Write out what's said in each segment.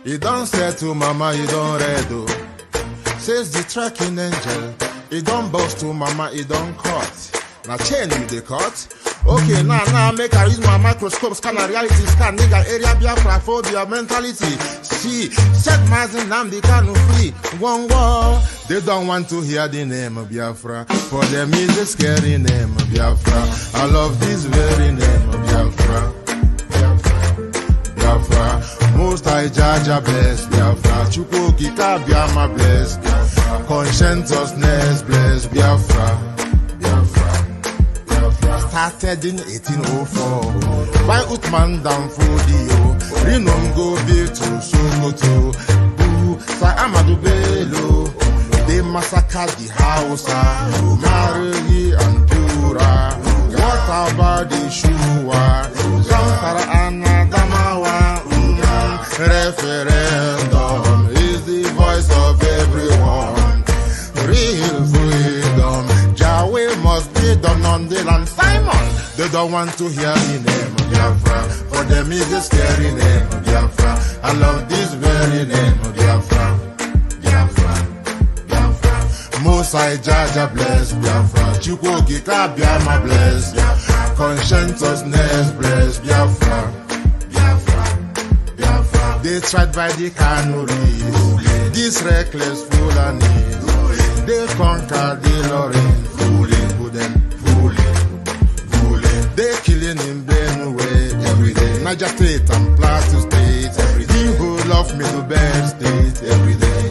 He don't say to mama, he don't read, oh. Says the tracking angel. He don't boast to mama, he don't cut. Now chain you the cut. Okay, now make I use my microscope, scan a reality scan, nigga area Biafra phobia mentality. See, set my name they can't free. One war. They don't want to hear the name of Biafra. For them is a scary name of Biafra. I love this very name of Biafra. Biafra. Most I judge a bless Biafra. Chukwuki Kabiama bless Biafra. Conscientiousness bless Biafra. Started in 1804 by Utman down for Dio. Rinom go be to Sokoto. Boo, Sa Amadou Bello. They massacred the house, Marley and Pura. What about the Shua? Zamfara and Adamawa. Referendum is the voice of everyone. Real freedom, Yahweh must be done on the land. Simon, they don't want to hear the name of Biafra. For them is a scary name of Biafra. I love this very name of Biafra. Most I Jaja bless Biafra. Chukwuki Kabiama bless Biafra. Conscientiousness bless Biafra. They tried by the canories. This reckless foolanis. They conquered the Lorraine. Fooling. They killing in Benue every day. Niger State and Plateau State every day. The whole of Middle Belt State every day.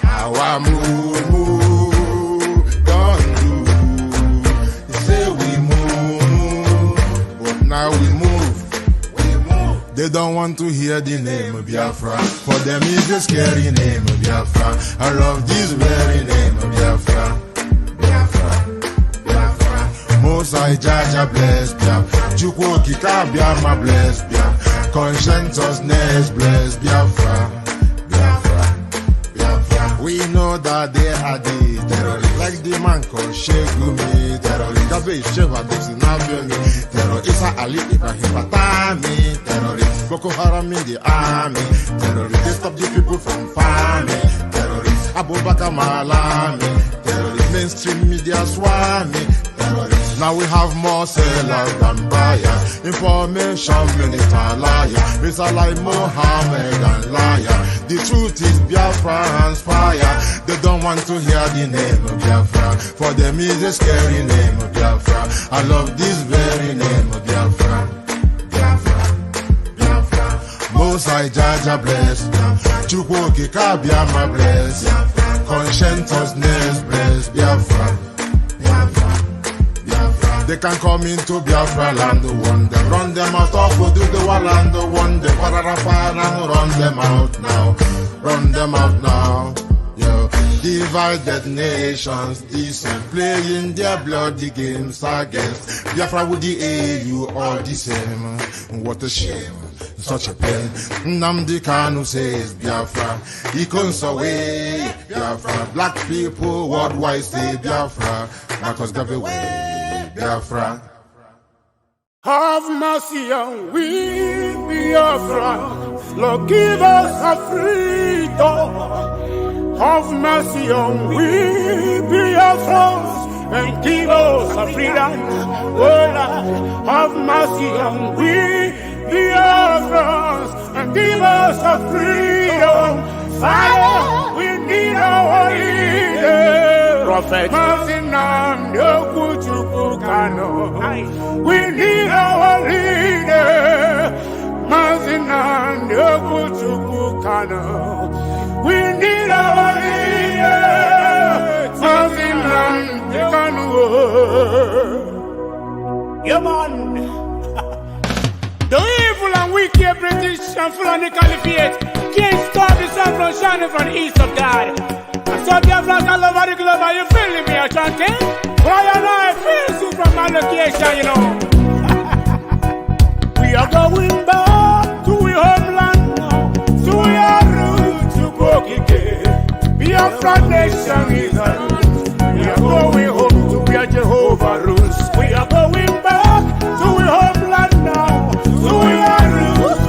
Our move, don't do. Say we move, but now we move. They don't want to hear the name of Biafra. For them is the scary name of Biafra. I love this very name of Biafra. Most I Jaja bless Biafra. Chukwuki Kabiama bless Biafra. Conscientiousness bless Biafra. We know that they are the terrorists. Like the man called Shegumi, terrorist. Gabe Sheva Dixinabiomi, terrorist. Isa Ali Ibrahim Batami, terrorist. Boko Haram in the army, terrorist. They stop the people from farming, terrorist. Abubakar Malami, terrorist. Mainstream media swami, terrorist. Now we have more sellers than buyers. Information minister liar. Mr. like Mohammed and liar. The truth is Biafra hands fire. They don't want to hear the name of Biafra. For them is a scary name of Biafra. I love this very name of Biafra. Most I Jaja bless. Chukwuki Kabiama bless. Conscientiousness bless Biafra. They can come into Biafra land, one them run them out of do the land, one them and run them out now. Run them out now. Yo, divided nations, decent, playing their bloody games against Biafra with the AU all the same. What a shame, such a pain. Nnamdi Kanu says Biafra, he comes away Biafra. Black people worldwide say Biafra, Marcus gave away Biafra. Have mercy on we, Biafra. Lord, give us a freedom. Have mercy on we, Biafra, and give us a freedom. Oh Lord, have mercy on we, Biafra, and give us a freedom. Father, we need our leader. Prophet, we need our leader. We need our leader. Yeah, man. The evil and wicked British and Fulani Caliphate can't stop the sun from shining from the east of God. I saw Biafrans all over the globe. Are you feeling me, Ashanti? Why and I feel so from my location, you know. We are going back to our homeland now, to our roots, to Bokike. Biafra nation is our roots. We are going home to where Jehovah rules. We are going back to our homeland now, to our roots.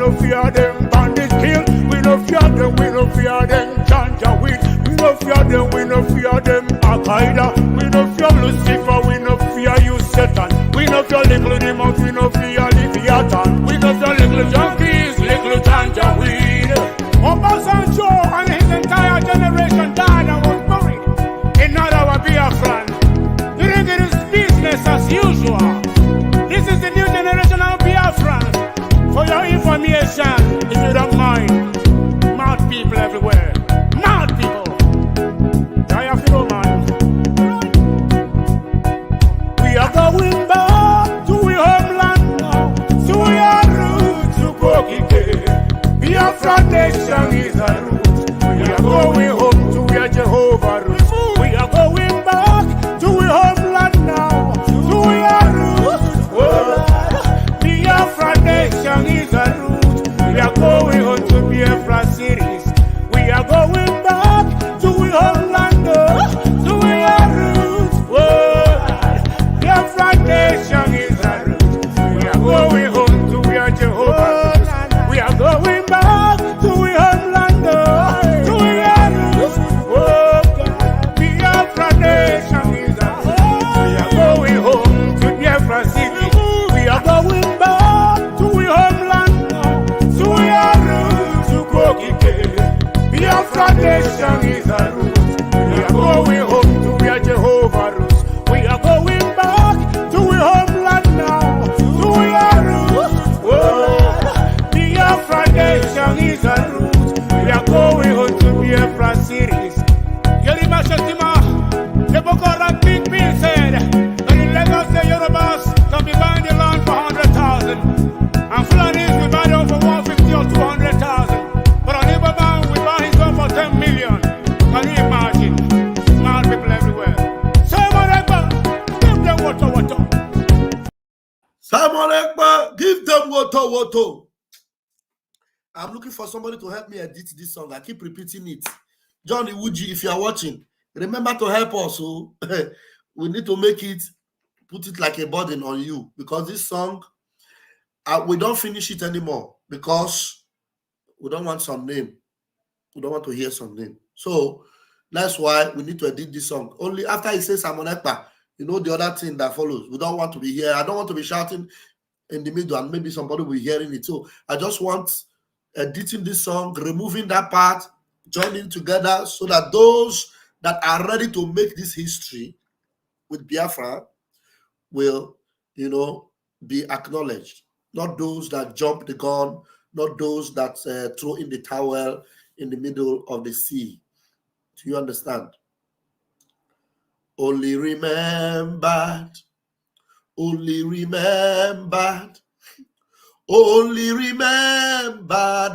no fear them bandits kill. We no fear them, we no fear them Janjaweed. We no fear them, we no fear them Al-Qaeda. We no fear Lucifer, we no fear you Satan. We no fear little demons, we no fear Leviathan. We no fear little junkies, little Janjaweed. Obasanjo and his entire generation died and was buried in our Biafran. You think it is business as usual? This is the new generation of Biafran. For your information, if you don't mind, mad people everywhere. Mad people. I have to know, man. We are going back to our homeland now. To our roots, to Bokike. Biafra nation is a root. We are going home to where Jehovah roots. We are going back to our homeland now. To our roots. Biafra nation is a root. We are going home to Biafra cities. We are going back to our homeland now. To our roots. Biafra nation is a root. We are going home to where Jehovah roots. We are going back to our homeland now. To our roots. Biafra nation is a root. We are going home to Biafra city. We are going back to our homeland now. To our roots, to Bokike. Biafra nation is a root. We are going home to where Jehovah roots. We are going back to our homeland now. To our roots. Biafra nation is a root. We are going home to Biafra cities. Yerima Shatima, the Boko Haram Big Bill said, that in Lagos the Yorubas can be buying the land for 100,000. And Fulanis we buy them for 150 or 200,000. But on Ibadan we buy his own for 10 million. Can you imagine? Mad people everywhere. Simon Ekpa, give them water. Simon Ekpa, give them water. I'm looking for somebody to help me edit this song. I keep repeating it. John Iwuji, if you are watching, remember to help us. So we need to make it, put it like a burden on you, because this song, we don't finish it anymore because we don't want some name. We don't want to hear some name. So that's why we need to edit this song. Only after he says Simon Ekpa, you know the other thing that follows. We don't want to be here. I don't want to be shouting in the middle and maybe somebody will be hearing it. So I just want editing this song, removing that part, joining together so that those that are ready to make this history with Biafra will, be acknowledged. Not those that jump the gun, not those that throw in the towel in the middle of the sea. Do you understand? Only remembered, only remembered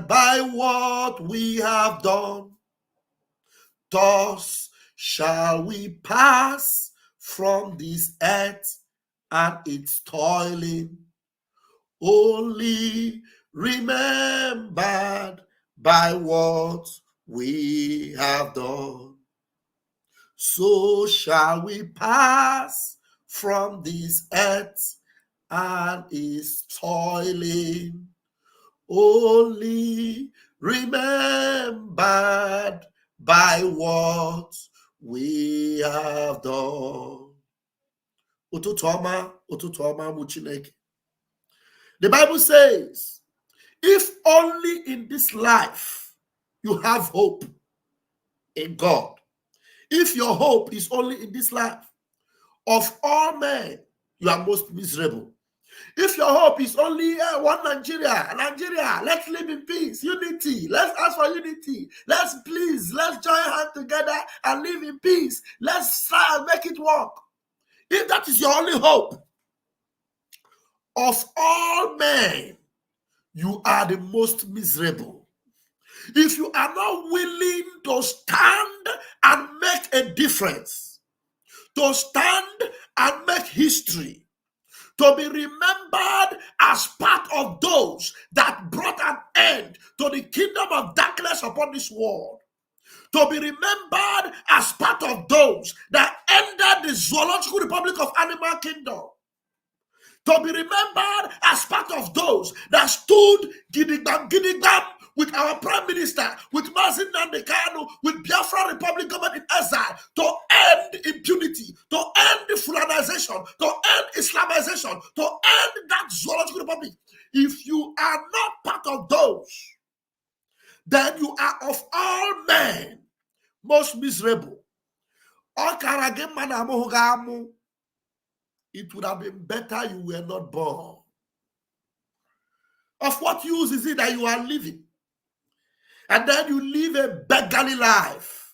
by what we have done. Thus shall we pass from this earth and its toiling. Only remembered by what we have done. So shall we pass from this earth and its toiling. Only remembered by what we have done. The Bible says, if only in this life you have hope in God, if your hope is only in this life, of all men, you are most miserable. If your hope is only one Nigeria, let's live in peace, unity, let's ask for unity, let's join hands together and live in peace, let's try and make it work. If that is your only hope, of all men, you are the most miserable. If you are not willing to stand and make a difference, to stand and make history, to be remembered as part of those that brought an end to the kingdom of darkness upon this world, to be remembered as part of those that ended the zoological republic of animal kingdom, to be remembered as part of those that stood gidigbam with our Prime Minister, with Mazin Nandekano, with Biafra Republic government in exile, to end impunity, to end Fulanization, to end Islamization, to end that zoological republic. If you are not part of those, then you are of all men most miserable. It would have been better you were not born. Of what use is it that you are living? And then you live a beggarly life,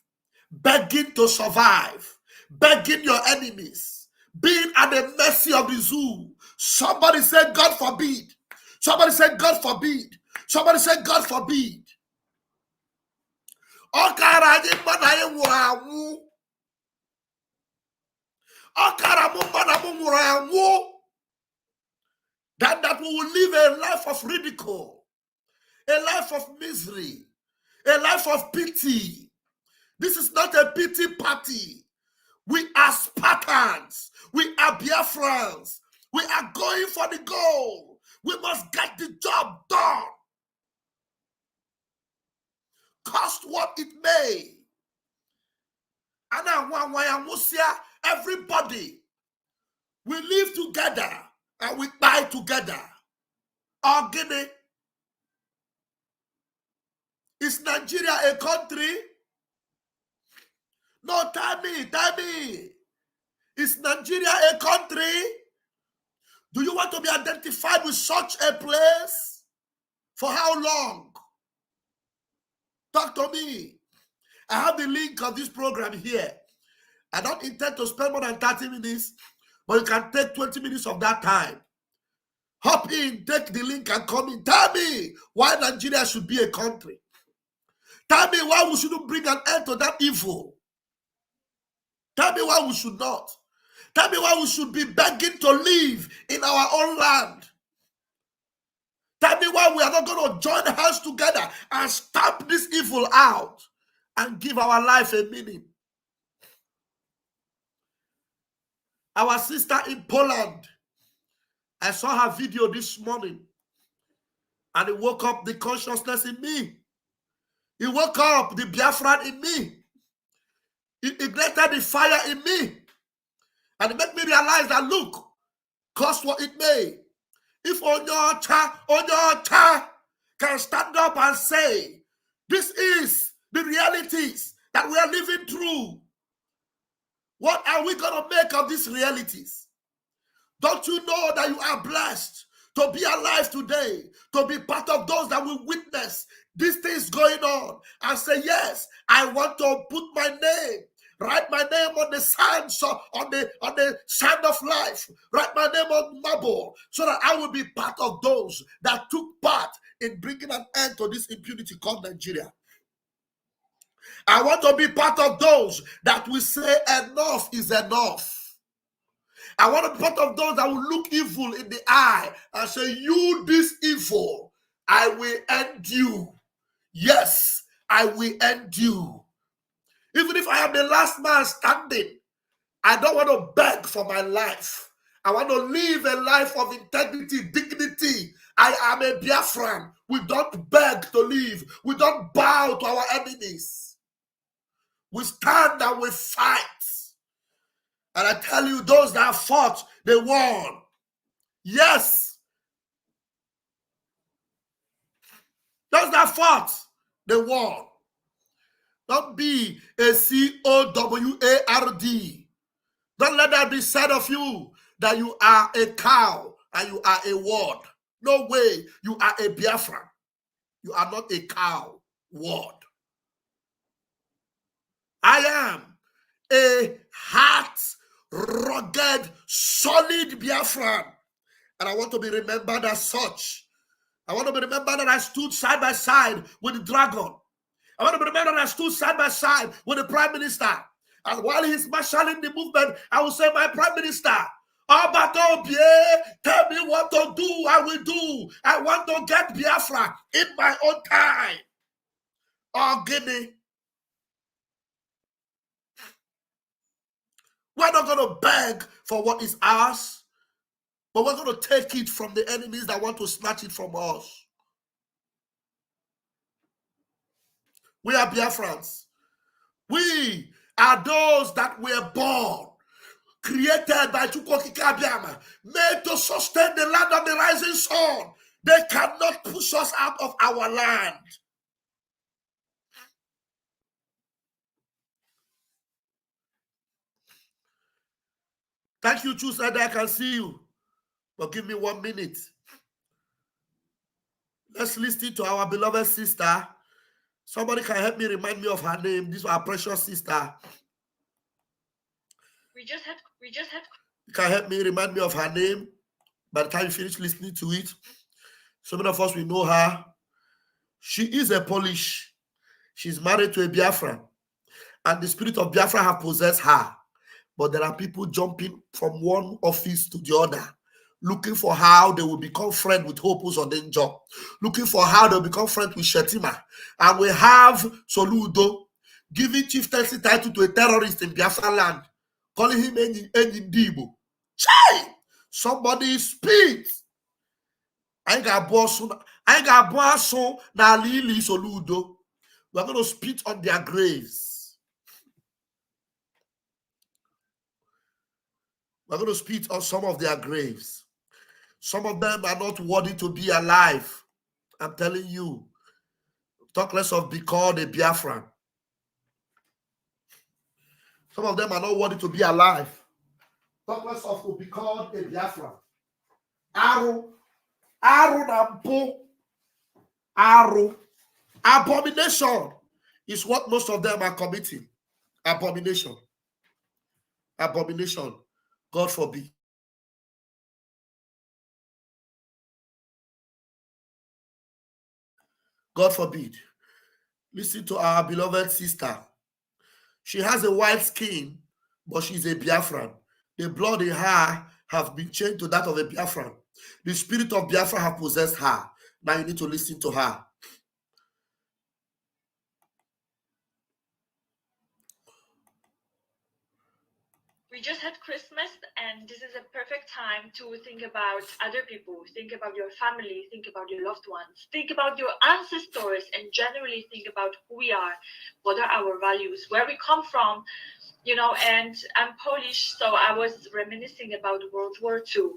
begging to survive, begging your enemies, being at the mercy of the zoo. Somebody said, God forbid. Somebody said, God forbid. Somebody said, God forbid. That we will live a life of ridicule, a life of misery, a life of pity. This is not a pity party. We are Spartans. We are Biafrans. We are going for the goal. We must get the job done. Cost what it may. Everybody, we live together and we die together. Or Guinea. Is Nigeria a country? No, tell me. Is Nigeria a country? Do you want to be identified with such a place? For how long? Talk to me. I have the link of this program here. I don't intend to spend more than 30 minutes, but you can take 20 minutes of that time. Hop in, take the link and come in. Tell me why Nigeria should be a country. Tell me why we shouldn't bring an end to that evil. Tell me why we should not. Tell me why we should be begging to live in our own land. Tell me why we are not going to join hands together and stamp this evil out and give our life a meaning. Our sister in Poland, I saw her video this morning, and it woke up the consciousness in me. It woke up the Biafran in me. It ignited the fire in me. And it made me realize that, look, cost what it may. If Onyocha can stand up and say, this is the realities that we are living through, what are we going to make of these realities? Don't you know that you are blessed to be alive today, to be part of those that will witness these things going on and say, yes, I want to put my name, write my name on the sand, on the sand of life, write my name on marble, so that I will be part of those that took part in bringing an end to this impunity called Nigeria. I want to be part of those that will say enough is enough. I want to be part of those that will look evil in the eye and say, you, this evil, I will end you. Yes, I will end you. Even if I am the last man standing, I don't want to beg for my life. I want to live a life of integrity, dignity. I am a Biafran. We don't beg to live. We don't bow to our enemies. We stand and we fight. And I tell you, those that fought, they won. Yes. Those that fought, they won. Don't be a COWARD. Don't let that be said of you that you are a cow and you are a ward. No way. You are a Biafran. You are not a cow ward. I am a heart, rugged, solid Biafran. And I want to be remembered as such. I want to be remembered that I stood side by side with the dragon. I want to be remembered that I stood side by side with the Prime Minister. And while he's marshalling the movement, I will say, my Prime Minister, tell me what to do, I will do. I want to get Biafra in my own time. Oh, Guinea. We're not going to beg for what is ours. But we're going to take it from the enemies that want to snatch it from us. We are Biafrans. We are those that were born, created by Chukwokika Abiyama, made to sustain the land of the rising sun. They cannot push us out of our land. Thank you, Choose, I can see you. But give me 1 minute. Let's listen to our beloved sister. Somebody can help me remind me of her name. This is our precious sister. We just had. You can help me remind me of her name by the time you finish listening to it. So many of us, we know her. She is a Polish. She's married to a Biafran. And the spirit of Biafra have possessed her. But there are people jumping from one office to the other, looking for how they will become friends with Hope Uzodinjo, looking for how they'll become friends with Shetima. And we have Soludo giving chieftaincy title to a terrorist in Biafra land, calling him Enyidibo. Chai! Somebody speak. I got boss na Lili Soludo. We're going to spit on their graves. We're going to spit on some of their graves. Some of them are not worthy to be alive. I'm telling you. Talk less of be called a Biafran. Some of them are not worthy to be alive. Talk less of to be called a Biafran. Arrow. Abomination is what most of them are committing. Abomination. God forbid. God forbid. Listen to our beloved sister. She has a white skin, but she's a Biafran. The blood in her have been changed to that of a Biafran. The spirit of Biafra have possessed her. Now you need to listen to her. We just had Christmas, and this is a perfect time to think about other people, think about your family, think about your loved ones, think about your ancestors, and generally think about who we are, what are our values, where we come from, and I'm Polish, so I was reminiscing about World War II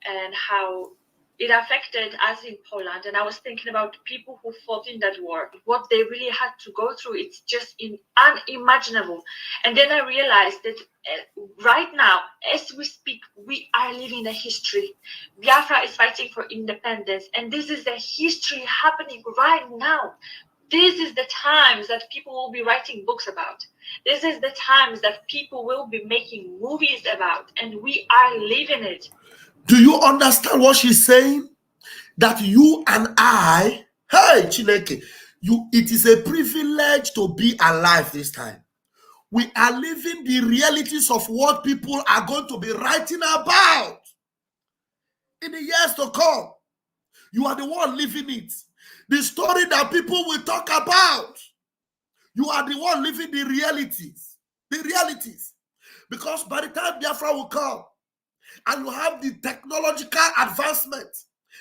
and how it affected us in Poland, and I was thinking about people who fought in that war, what they really had to go through. It's just unimaginable. And then I realized that right now, as we speak, we are living a history. Biafra is fighting for independence, and this is the history happening right now. This is the times that people will be writing books about. This is the times that people will be making movies about, and we are living it. Do you understand what she's saying? That you and I, hey, Chineke, it is a privilege to be alive this time. We are living the realities of what people are going to be writing about in the years to come. You are the one living it. The story that people will talk about. You are the one living the realities. Because by the time Biafra will come, and you have the technological advancement,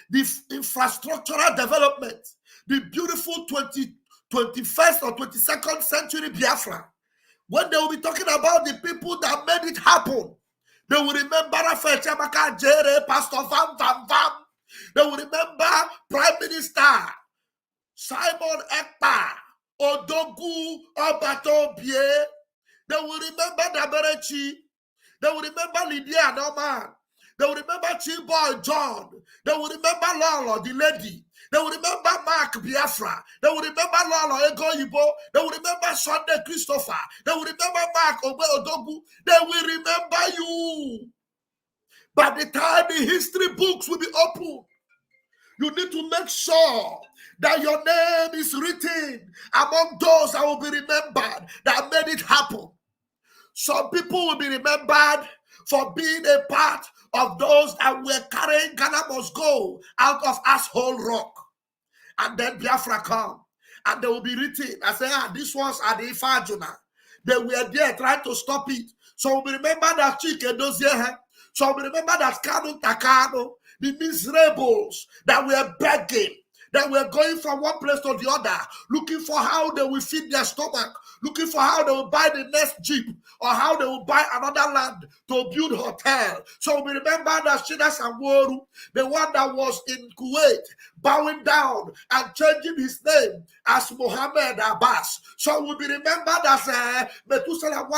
the infrastructural development, the beautiful 21st or 22nd century Biafra. When they will be talking about the people that made it happen, they will remember Rafael Chamaka Jere, Pastor Vam. They will remember Prime Minister Simon Ekpa, Odogu Obato Bie. They will remember Daberechi. They will remember Lydia Norman. They will remember Chiboy John. They will remember Lolo, the lady. They will remember Mark Biafra. They will remember Lolo Ego Yibo. They will remember Sunday Christopher. They will remember Mark Obe Odogu. They will remember you. By the time the history books will be open, you need to make sure that your name is written among those that will be remembered that made it happen. Some people will be remembered for being a part of those that were carrying Ghana Must Go out of Asshole Rock. And then Biafra come. And they will be written and say, these ones are the Ifajuna. They were there trying to stop it. So we remember that Chike Dozier. So we remember that Kanu Takano, the miserables that were begging, that were going from one place to the other, looking for how they will feed their stomach, looking for how they will buy the next jeep, or how they will buy another land to build hotel. So we remember that Shida Samworu, the one that was in Kuwait, bowing down and changing his name as Mohammed Abbas. So we remember that Methuselah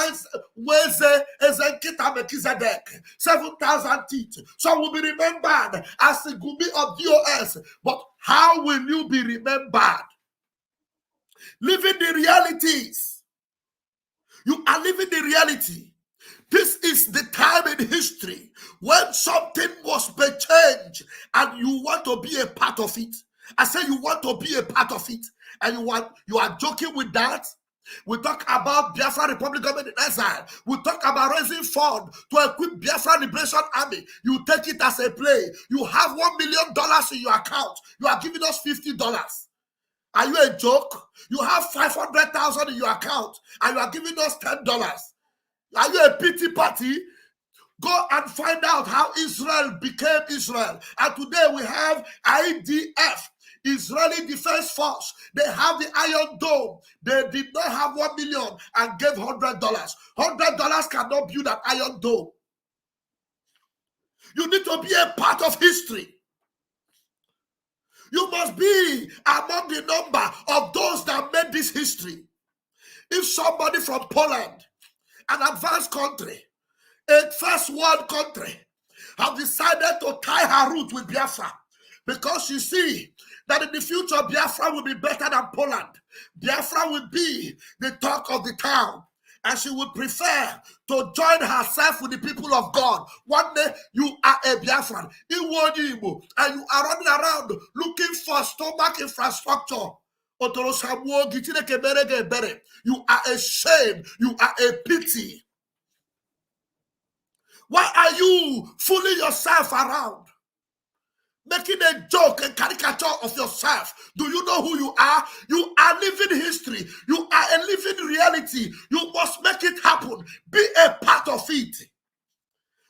Weze Ezenkita Melchizedek, 7,000 teeth. So we remembered as the Gumi of DOS. But how will you be remembered? Living the realities. You are living the reality. This is the time in history when something must be changed and you want to be a part of it. I say you want to be a part of it, and you are joking with that. We talk about Biafra Republic Government in exile. We talk about raising funds to equip Biafra Liberation Army. You take it as a play. You have $1 million in your account. You are giving us $50. Are you a joke? You have 500,000 in your account and you are giving us $10. Are you a pity party? Go and find out how Israel became Israel. And today we have IDF, Israeli Defense Force. They have the Iron Dome. They did not have 1 million and gave $100. $100 cannot build an Iron Dome. You need to be a part of history. You must be among the number of those that made this history. If somebody from Poland, an advanced country, a first world country, have decided to tie her root with Biafra, because you see that in the future Biafra will be better than Poland. Biafra will be the talk of the town, and she would prefer to join herself with the people of God. One day you are a Biafran, and you are running around looking for stomach infrastructure. You are a shame. You are a pity. Why are you fooling yourself around? Making a joke and caricature of yourself. Do you know who you are? You are living history. You are a living reality. You must make it happen. Be a part of it.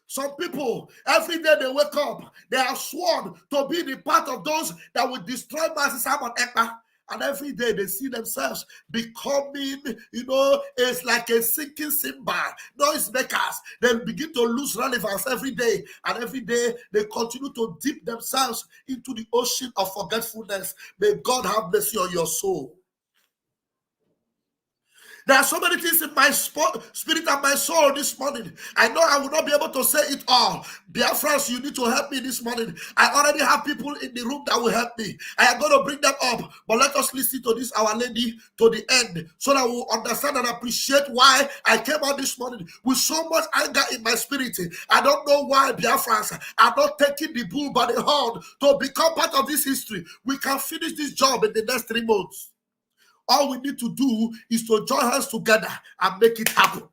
Some people, every day they wake up, they are sworn to be the part of those that will destroy Master Simon Ekpa. And every day they see themselves becoming, it's like a sinking cymbal. Noisemakers. They begin to lose relevance every day. And every day they continue to dip themselves into the ocean of forgetfulness. May God have mercy on your soul. There are so many things in my spirit and my soul this morning. I know I will not be able to say it all. Biafrans, you need to help me this morning. I already have people in the room that will help me. I am going to bring them up. But let us listen to this, Our Lady, to the end, so that we will understand and appreciate why I came out this morning with so much anger in my spirit. I don't know why Biafrans are not taking the bull by the horn to become part of this history. We can finish this job in the next 3 months. All we need to do is to join hands together and make it happen.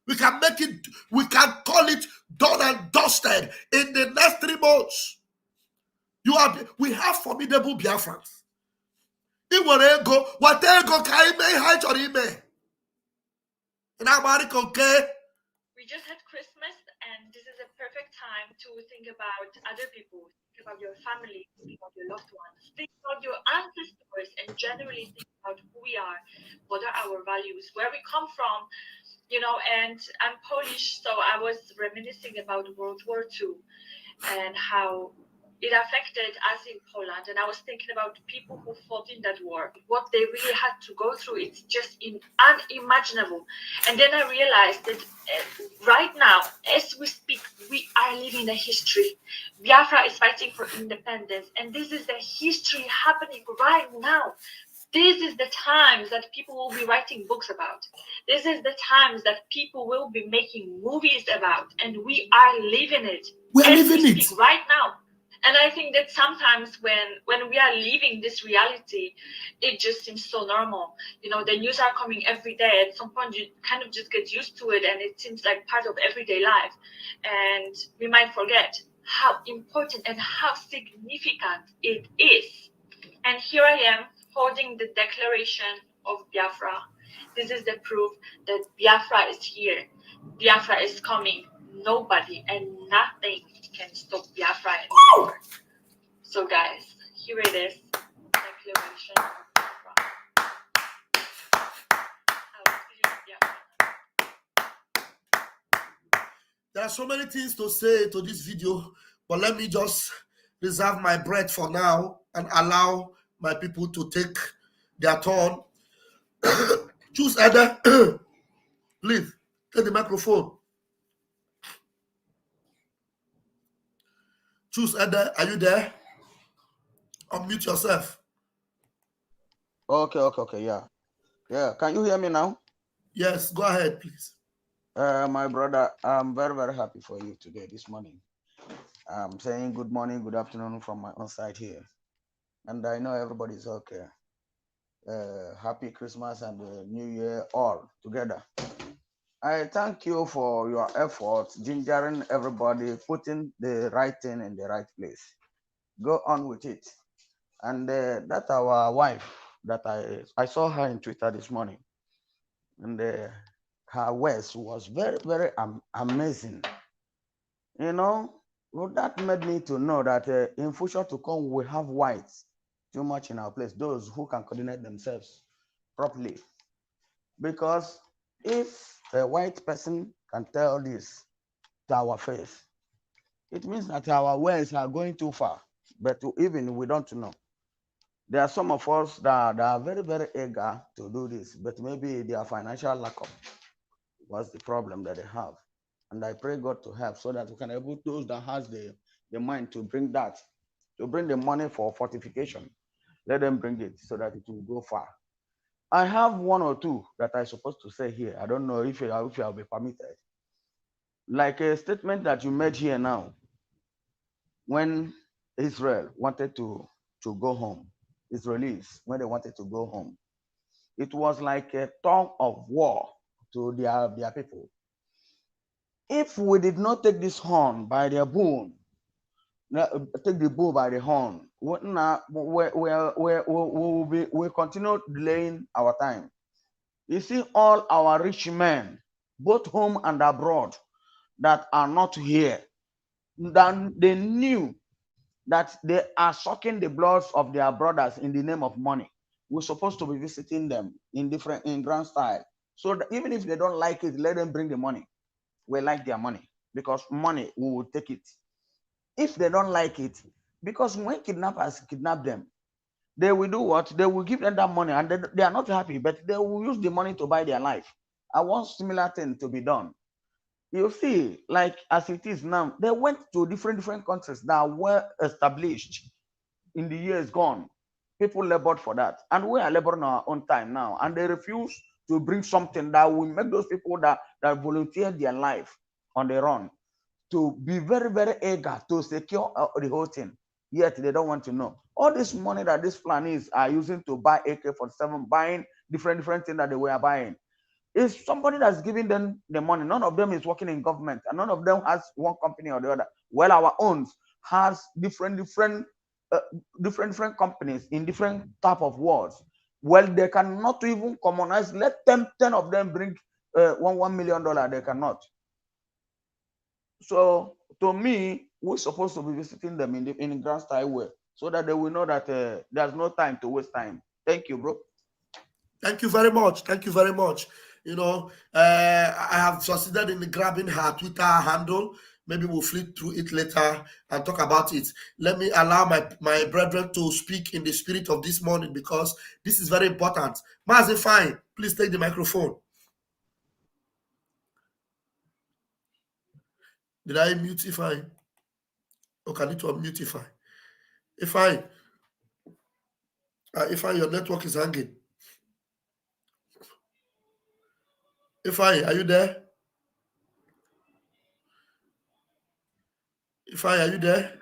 We can make it, we can call it done and dusted in the next 3 months. We have formidable Biafrans. We just had Christmas, and this is a perfect time to think about other people, think about your family, think about your loved ones, think about your ancestors, and generally think about who we are, what are our values, where we come from, and I'm Polish, so I was reminiscing about World War II and how it affected us in Poland, and I was thinking about people who fought in that war, what they really had to go through. It's just unimaginable. And then I realized that right now, as we speak, we are living a history. Biafra is fighting for independence, and this is the history happening right now. This is the times that people will be writing books about. This is the times that people will be making movies about, and we are living it. We are living it right now. And I think that sometimes when we are living this reality, it just seems so normal. The news are coming every day. At some point, you kind of just get used to it, and it seems like part of everyday life. And we might forget how important and how significant it is. And here I am holding the Declaration of Biafra. This is the proof that Biafra is here. Biafra is coming. nobody and nothing can stop Biafra anymore. So guys, here it is, Declaration of Biafra. I was feeling Biafra. There are so many things to say to this video, but let me just reserve my breath for now and allow my people to take their turn. Choose either. Please take the microphone. Choose either. Are you there? Unmute yourself. Okay, yeah. Can you hear me now? Yes, go ahead, please. My brother, I'm very, very happy for you today, this morning. I'm saying good morning, good afternoon from my own side here. And I know everybody's okay. Happy Christmas and New Year all together. I thank you for your efforts, gingering everybody, putting the right thing in the right place. Go on with it. And that our wife, that I saw her in Twitter this morning, and her words was very, very amazing. You know, well, that made me to know that in future to come, we have whites too much in our place, those who can coordinate themselves properly. Because if a white person can tell this to our face, it means that our words are going too far. But even we don't know. There are some of us that are very, very eager to do this, but maybe their financial lack of was the problem that they have. And I pray God to help so that we can able those that has the mind to bring that, to bring the money for fortification. Let them bring it so that it will go far. I have one or two that I'm supposed to say here. I don't know if I'll be permitted. Like a statement that you made here now, when Israel wanted to go home, Israelis, when they wanted to go home, it was like a tug of war to their people. If we did not take this horn by the bull, take the bull by the horn, we'll continue delaying our time. You see, all our rich men, both home and abroad, that are not here, then they knew that they are sucking the bloods of their brothers in the name of money. We're supposed to be visiting them in grand style. So that even if they don't like it, let them bring the money. We like their money, because money, we will take it. If they don't like it, because when kidnappers kidnap them, they will do what? They will give them that money, and they are not happy, but they will use the money to buy their life. I want similar thing to be done. You see, like as it is now, they went to different countries that were established in the years gone. People labored for that, and we are laboring our own time now, and they refuse to bring something that will make those people that volunteer their life on their own to be very, very eager to secure the whole thing. Yet they don't want to know. All this money that these Fulanis are using to buy AK-47, buying different things that they were buying, is somebody that's giving them the money. None of them is working in government, and none of them has one company or the other. Well, our own has different companies in different type of worlds. Well, they cannot even commonize. Let them 10 of them bring $1 million. They cannot. So to me, we're supposed to be visiting them in a grand style way, so that they will know that there's no time to waste time. Thank you, bro. Thank you very much. Thank you very much. You know, I have succeeded in grabbing her Twitter handle. Maybe we'll flip through it later and talk about it. Let me allow my brethren to speak in the spirit of this morning, because this is very important. Mazi, fine. Please take the microphone. Did I mute Ifai? Okay, I need to unmute Ifai. Ifai, your network is hanging. Ifai, are you there? Ifai, are you there?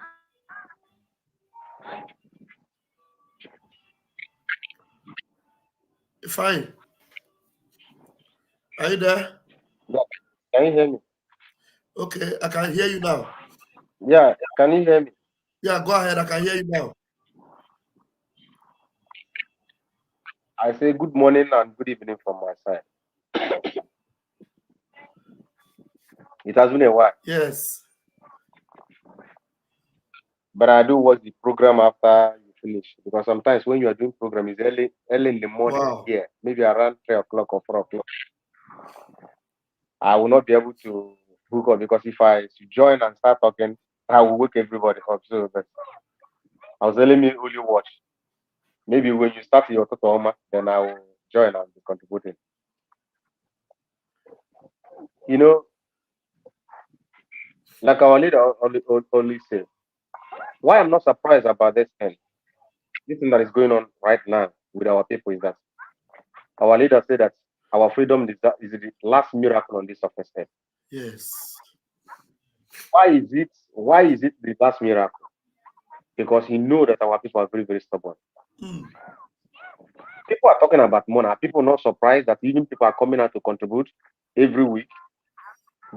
Ifai, are you there? Yeah. Can you hear me? Okay, I can hear you now. Yeah, can you hear me? Yeah, go ahead. I can hear you now. I say good morning and good evening from my side. It has been a while. Yes. But I do watch the program after you finish because sometimes when you are doing program, it's early in the morning Wow. here, maybe around 3 o'clock or 4 o'clock. I will not be able to hook up because if I join and start talking, I will wake everybody up. So but I was telling me only watch. Maybe when you start your Totoma, then I will join and be contributing. You know, like our leader only say, why I'm not surprised about this thing that is going on right now with our people is that our leader said that our freedom is the last miracle on this surface earth. Yes. Why is it? Why is it the last miracle? Because he know that our people are very, very stubborn. Mm. People are talking about money. Are people not surprised that even people are coming out to contribute every week?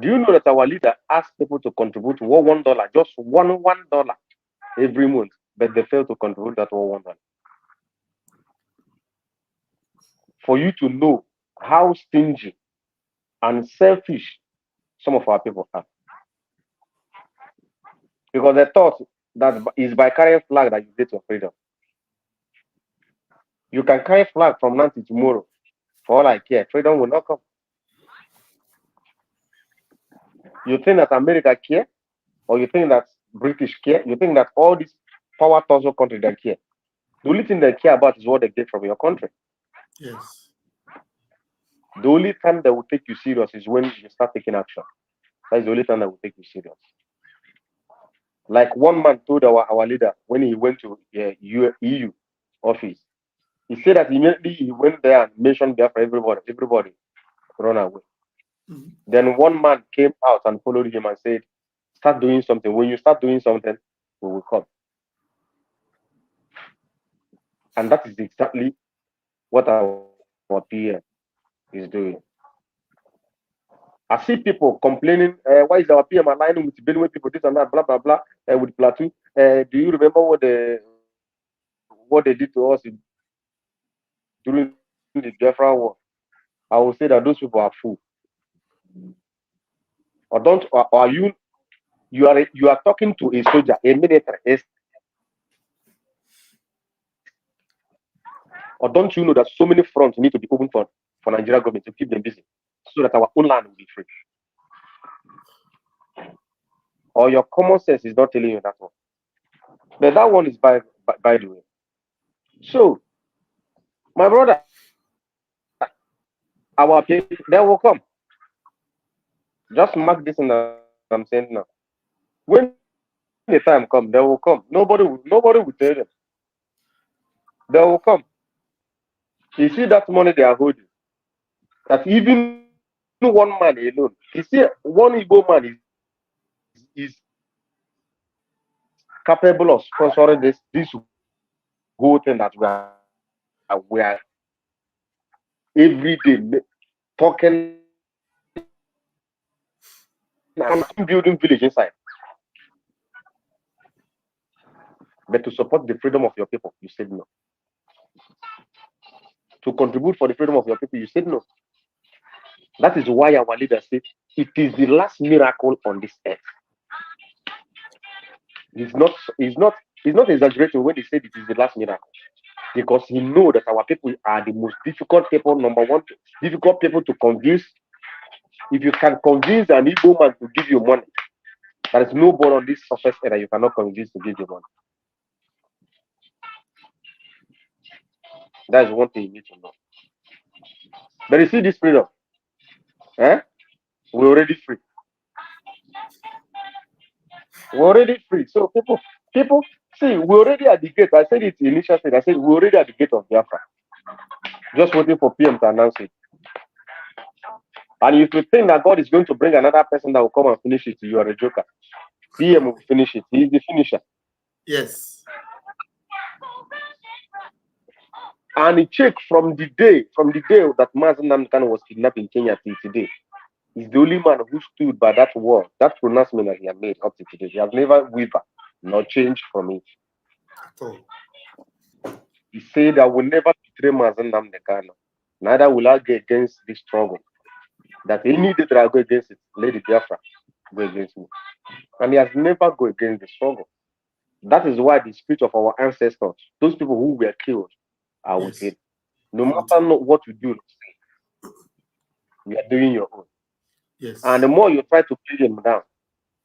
Do you know that our leader asked people to contribute $1, just $1 every month, but they fail to contribute that $1? For you to know how stingy and selfish some of our people are, because they thought that is by carrying flag that you get your freedom. You can carry flag from now to tomorrow. For all I care, freedom will not come. You think that America care, or you think that British care? You think that all these power tussle countries they care? The only thing they care about is what they get from your country. Yes. The only time they will take you serious is when you start taking action. That's the only time they will take you serious. Like one man told our leader when he went to EU office, he said that immediately he went there and mentioned there for everybody run away. Mm. Then one man came out and followed him and said, start doing something. When you start doing something, we will come. And that is exactly what our PM is doing. I see people complaining, why is our PM aligning with Benue people, this and that, blah, blah, blah, with Plateau. Do you remember what they did to us during the Biafra war? I will say that those people are fools. Or are you are talking to a soldier, a military, or don't you know that so many fronts need to be open for Nigeria government to keep them busy so that our own land will be free? Or your common sense is not telling you that one. But that one is by the way. So, my brother, our people, they will come. Just mark this in that I'm saying now. When the time comes, they will come. Nobody will tell them. They will come. You see that money they are holding. That even one man alone. You see, one Igbo man is capable of sponsoring this whole thing that we are every day talking and building village inside. But to support the freedom of your people, you said no. To contribute for the freedom of your people, you said no. That is why our leader said it is the last miracle on this earth. He's not exaggerating when he said it is the last miracle. Because he knows that our people are the most difficult people, number one, difficult people to convince. If you can convince an Igbo man to give you money, there is nobody on this surface area you cannot convince to give you money. That is one thing you need to know. But you see this freedom, we're already free. We're already free. So people, see, we're already at the gate. I said it initially. I said we're already at the gate of Biafra. Just waiting for PM to announce it. And if you think that God is going to bring another person that will come and finish it, you are a joker. PM will finish it. He is the finisher. Yes. And he checked from the day that Mazen Namdekan was kidnapped in Kenya till today. He's the only man who stood by that word, that pronouncement that he had made up to today. He has never wavered, nor changed from it. At all. He said, I will never betray Mazen Namdekan. Neither will I get against this struggle. that any day that I go against it, Lady Biafra go against me. And he has never go against the struggle. That is why the spirit of our ancestors, those people who were killed, are with him. No matter what you do, you are doing your own. Yes. And the more you try to kill him down,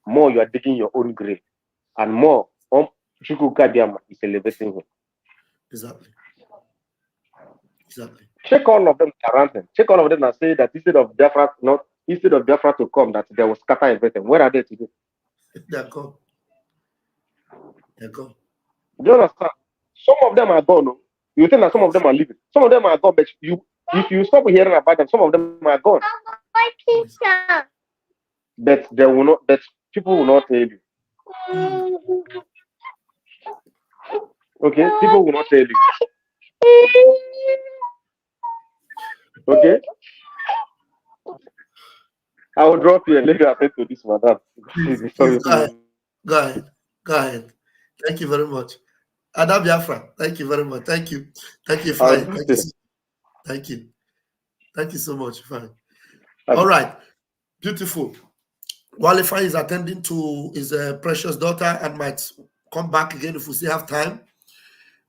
more you are digging your own grave. And more, Chukwuka Biama is elevating him. Exactly. Exactly. Check all of them around him. Check all of them and say that instead of Biafra to come, that they will scatter everything. Where are they today? They're gone. They're gone. Do you understand? Some of them are gone. You think that some of them are living. Some of them are gone, but if you stop hearing about them, some of them are gone. But they will not. But people will not tell you. Okay, people will not tell you. Okay, I will drop you and let you attend to this, madam. Go ahead. Thank you very much. Adam Biafra, thank you very much. Thank you. Fine. Thank you. Thank you so much. Fine. All right. Beautiful. Wale Fine is attending to his precious daughter and might come back again if we still have time.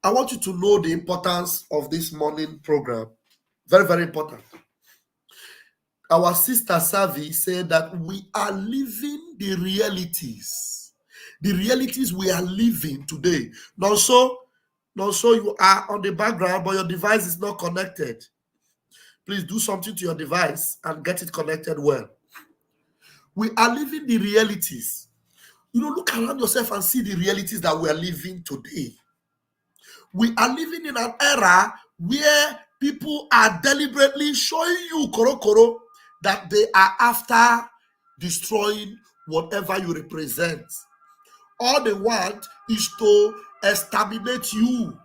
I want you to know the importance of this morning program. Very, very important. Our sister Savi said that we are living the realities. The realities we are living today. Not so you are on the background, but your device is not connected. Please do something to your device and get it connected well. We are living the realities. Look around yourself and see the realities that we are living today. We are living in an era where people are deliberately showing you, Koro, that they are after destroying whatever you represent. All they want is to exterminate you.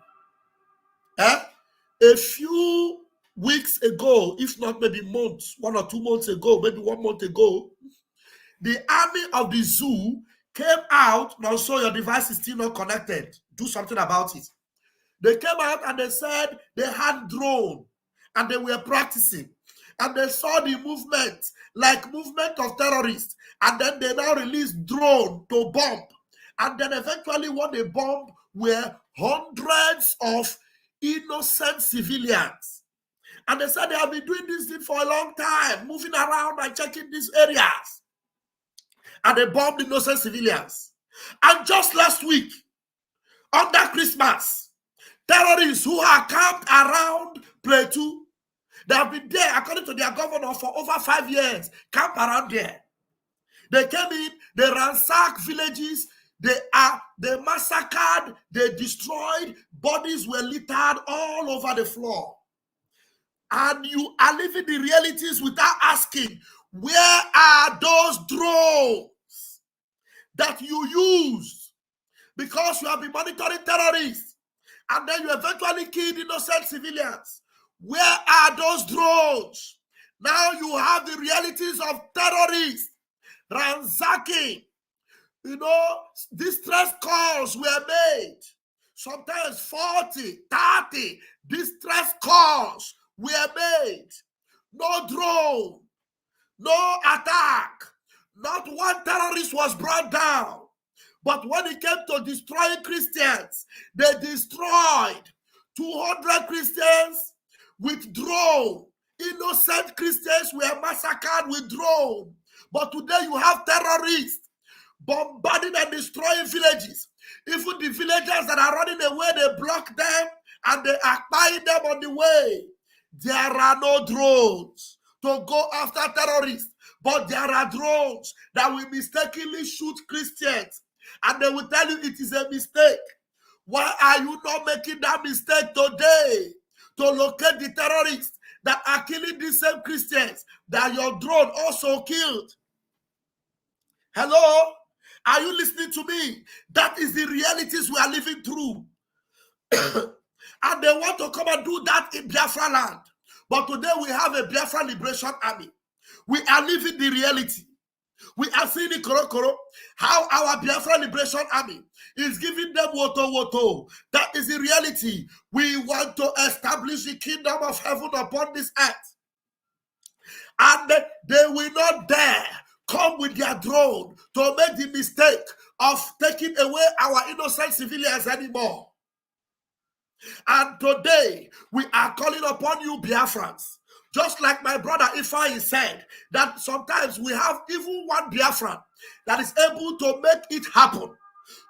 A few weeks ago, if not maybe months, 1 or 2 months ago, maybe 1 month ago, the army of the zoo came out. Now, so your device is still not connected. Do something about it. They came out and they said they had drone and they were practicing. And they saw the movement, like movement of terrorists. And then they now released drone to bomb. And then eventually what they bombed were hundreds of innocent civilians. And they said they have been doing this thing for a long time, moving around and checking these areas. And they bombed innocent civilians. And just last week, under Christmas, terrorists who are camped around Plateau, they have been there, according to their governor, for over 5 years, camped around there. They came in, they ransacked villages, they massacred, they destroyed, bodies were littered all over the floor. And you are living the realities without asking, where are those drones that you used? Because you have been monitoring terrorists, and then you eventually killed innocent civilians. Where are those drones? Now you have the realities of terrorists ransacking. Distress calls were made. Sometimes 40, 30 distress calls were made. No drone, no attack. Not one terrorist was brought down. But when it came to destroying Christians, they destroyed 200 Christians with drone. Innocent Christians were massacred with drone. But today you have terrorists bombarding and destroying villages. Even the villagers that are running away, they block them and they are buying them on the way. There are no drones to go after terrorists, but there are drones that will mistakenly shoot Christians. And they will tell you it is a mistake. Why are you not making that mistake today to locate the terrorists that are killing these same Christians that your drone also killed? Hello? Are you listening to me? That is the realities we are living through. And they want to come and do that in Biafra land. But today we have a Biafra Liberation Army. We are living the reality. We are seeing the Koro, how our Biafra Liberation Army is giving them woto. That is the reality. We want to establish the kingdom of heaven upon this earth. and they will not dare come with their drone to make the mistake of taking away our innocent civilians anymore. And today, we are calling upon you, Biafrans. Just like my brother Ifai said, that sometimes we have even one Biafran that is able to make it happen,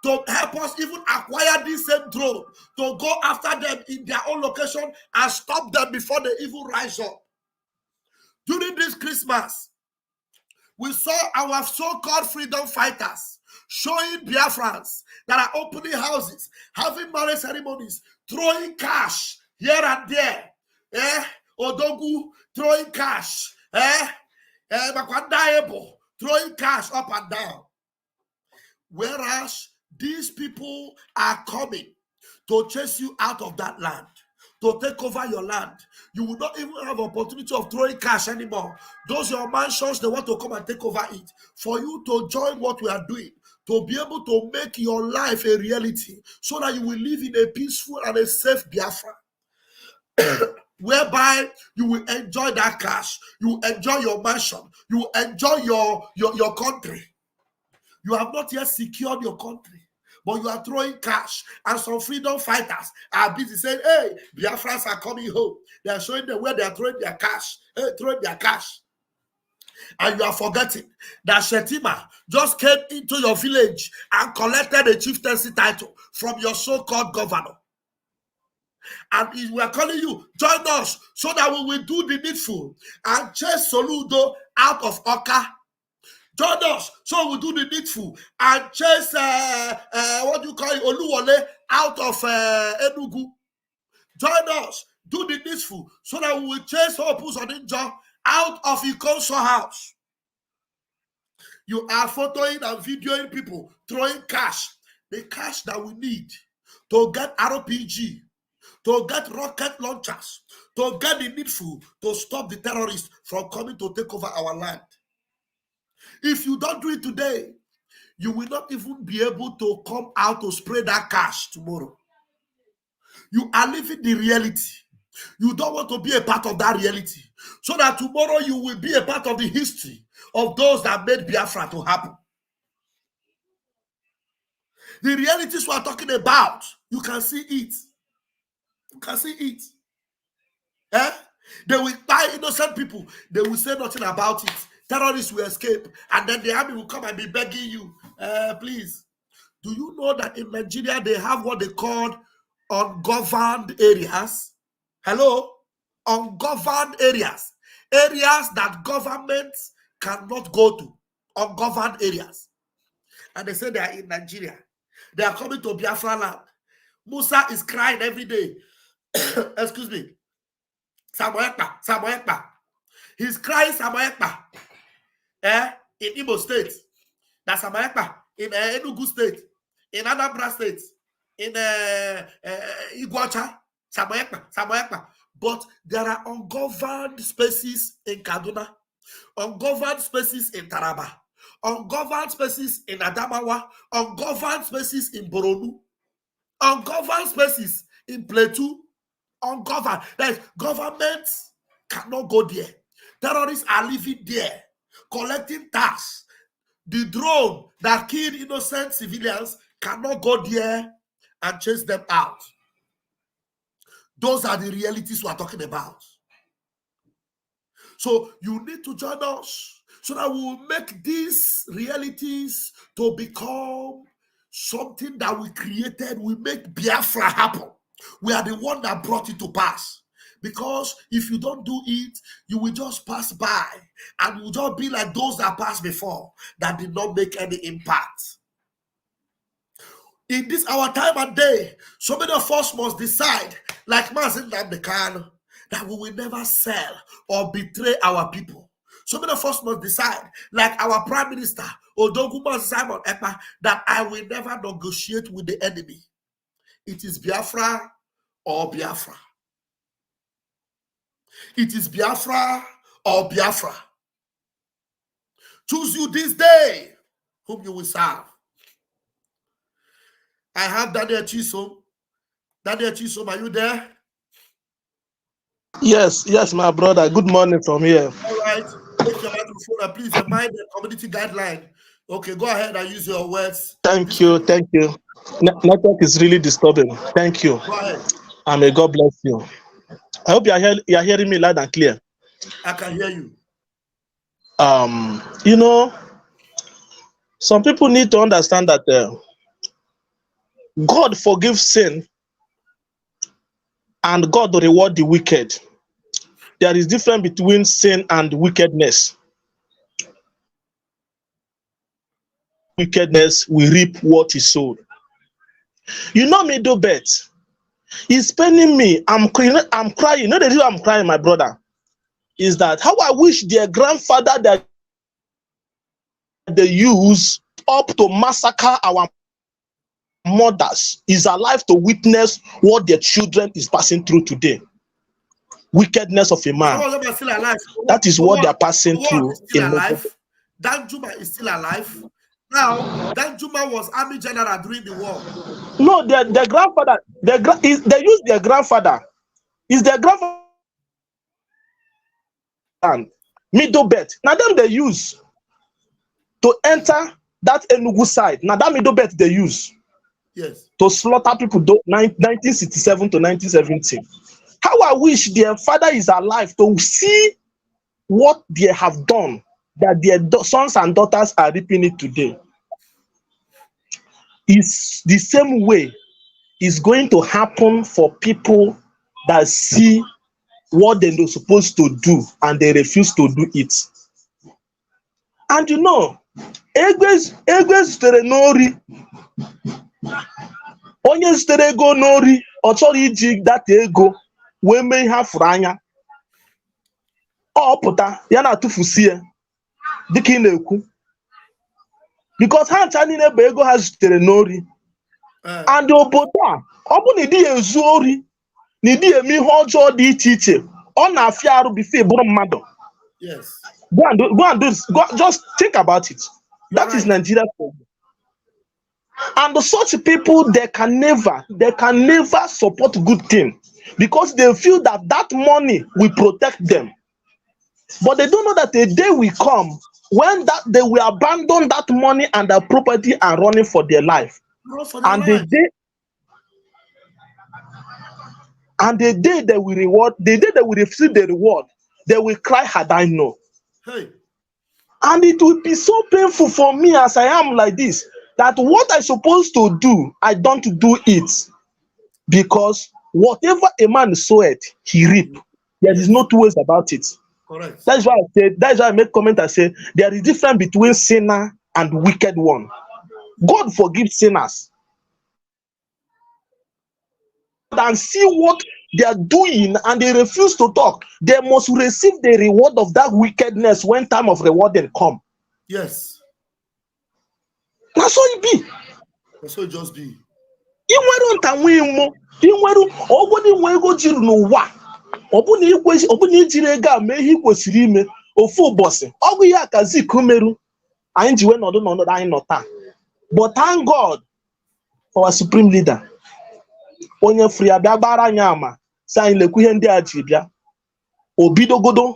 to help us even acquire this same drone, to go after them in their own location and stop them before they even rise up. During this Christmas, we saw our so-called freedom fighters showing Biafrans that are opening houses, having marriage ceremonies, throwing cash here and there. Odogu throwing cash. Throwing cash up and down. Whereas these people are coming to chase you out of that land, to take over your land. You will not even have opportunity of throwing cash anymore. Those your mansions, they want to come and take over it. For you to join what we are doing, to be able to make your life a reality, so that you will live in a peaceful and a safe Biafra, whereby you will enjoy that cash, you will enjoy your mansion, you will enjoy your country. You have not yet secured your country, but you are throwing cash, and some freedom fighters are busy saying, hey, Biafrans are coming home. They are showing them where they are throwing their cash, And you are forgetting that Shetima just came into your village and collected a chieftaincy title from your so-called governor. And we are calling you, join us so that we will do the needful and chase Soludo out of Oka. Join us so we do the needful and chase Oluwole out of Enugu. Join us, do the needful so that we will chase Opus Odinjo out of Ikonso house. You are photoing and videoing people throwing cash, the cash that we need to get RPG, to get rocket launchers, to get the needful to stop the terrorists from coming to take over our land. If you don't do it today, you will not even be able to come out to spray that cash tomorrow. You are living the reality. You don't want to be a part of that reality, so that tomorrow you will be a part of the history of those that made Biafra to happen. The realities we are talking about, you can see it. You can see it. They will buy innocent people. They will say nothing about it. Terrorists will escape, and then the army will come and be begging you, please. Do you know that in Nigeria they have what they call ungoverned areas? Hello? Ungoverned areas. Areas that governments cannot go to. Ungoverned areas. And they say they are in Nigeria. They are coming to Biafra land. Musa is crying every day. Excuse me. Samoekpa. He's crying Samoekpa. In Imo State. That's Samoekpa. In Enugu State. In Anambra State. In Iguacha. Samoekpa. But there are ungoverned spaces in Kaduna, ungoverned spaces in Taraba, ungoverned spaces in Adamawa, ungoverned spaces in Boronu, ungoverned spaces in Plateau, ungoverned. Like, governments cannot go there. Terrorists are living there, collecting tax. The drone that killed innocent civilians cannot go there and chase them out. Those are the realities we are talking about. So you need to join us so that we will make these realities to become something that we created. We make Biafra happen. We are the one that brought it to pass. Because if you don't do it, you will just pass by and you will just be like those that passed before that did not make any impact. In this our time and day, so many of us must decide, like Mazin Namdekan, that we will never sell or betray our people. So many of us must decide, like our Prime Minister, Odoguma Simon Ekpa, that I will never negotiate with the enemy. It is Biafra or Biafra. It is Biafra or Biafra. Choose you this day whom you will serve. I have Daniel Chisom. Daniel Chisom, are you there? Yes, my brother. Good morning from here. All right, right? Take your microphone and please mind the community guideline. Okay, go ahead and use your words. Thank you. Network is really disturbing. Thank you. Go ahead. And may God bless you. I hope you're hearing me loud and clear. I can hear you. Some people need to understand that God forgives sin and God will reward the wicked. There is difference between sin and wickedness. Wickedness will reap what is sown. Me do bet. He's spending me. I'm crying. You know the reason I'm crying, my brother, is that how I wish their grandfather that they use up to massacre our mothers is alive to witness what their children is passing through today. Wickedness of a man. That is what they are passing through. Dan Juma is still alive. Now, Dan Juma was army general during the war. No, their grandfather, they use their grandfather. Is their grandfather middle bet? Now them they use to enter that Enugu side. Now that middle bet they use. Yes. To slaughter people 1967 to 1970. How I wish their father is alive to see what they have done, that their sons and daughters are reaping it today. It's the same way is going to happen for people that see what they're supposed to do and they refuse to do it. And Egwe's nori. Onye zitere ego nori, ọ chọrọ iji data ego wee mee ihe afụrụ anya. Ọ pụta ya na-atụfusi ya dịka ị na-ekwu. Because ha ncha niile bụ ego ha zitere n'ori. And obodo a, ọ bụ na ịdị ya ezu ori, na ịdị ya eme ihe ọjọọ dị iche iche, ọ na-afịa arụ bifo bụrụ mmadụ. Yes. Just think about it. That is Nigeria for you. And such people, they can never support good thing because they feel that money will protect them. But they don't know that a day will come when they will abandon that money and their property and running for their life. The day they will receive the reward, they will cry, had I known. Hey. And it will be so painful for me as I am like this, that what I'm supposed to do, I don't do it. Because whatever a man soweth, he reap. There is no two ways about it. Correct. That's why I make comment and say there is difference between sinner and wicked one. God forgives sinners. And see what they are doing and they refuse to talk. They must receive the reward of that wickedness when time of rewarding come. Yes. That's how it be. That's how it just be. Ọbụna ijiri ego a mee ihe kwesịrị ime ofu ụbọchị ọgụ ya ka Zik meru anyị ji wee nọdụ n'ọnọdụ anyị nọ taa. But thank God for our supreme leader. Onye free abịa gbara anyị ama si anyị lekwu ihe ndị a ji bịa. Obidogodo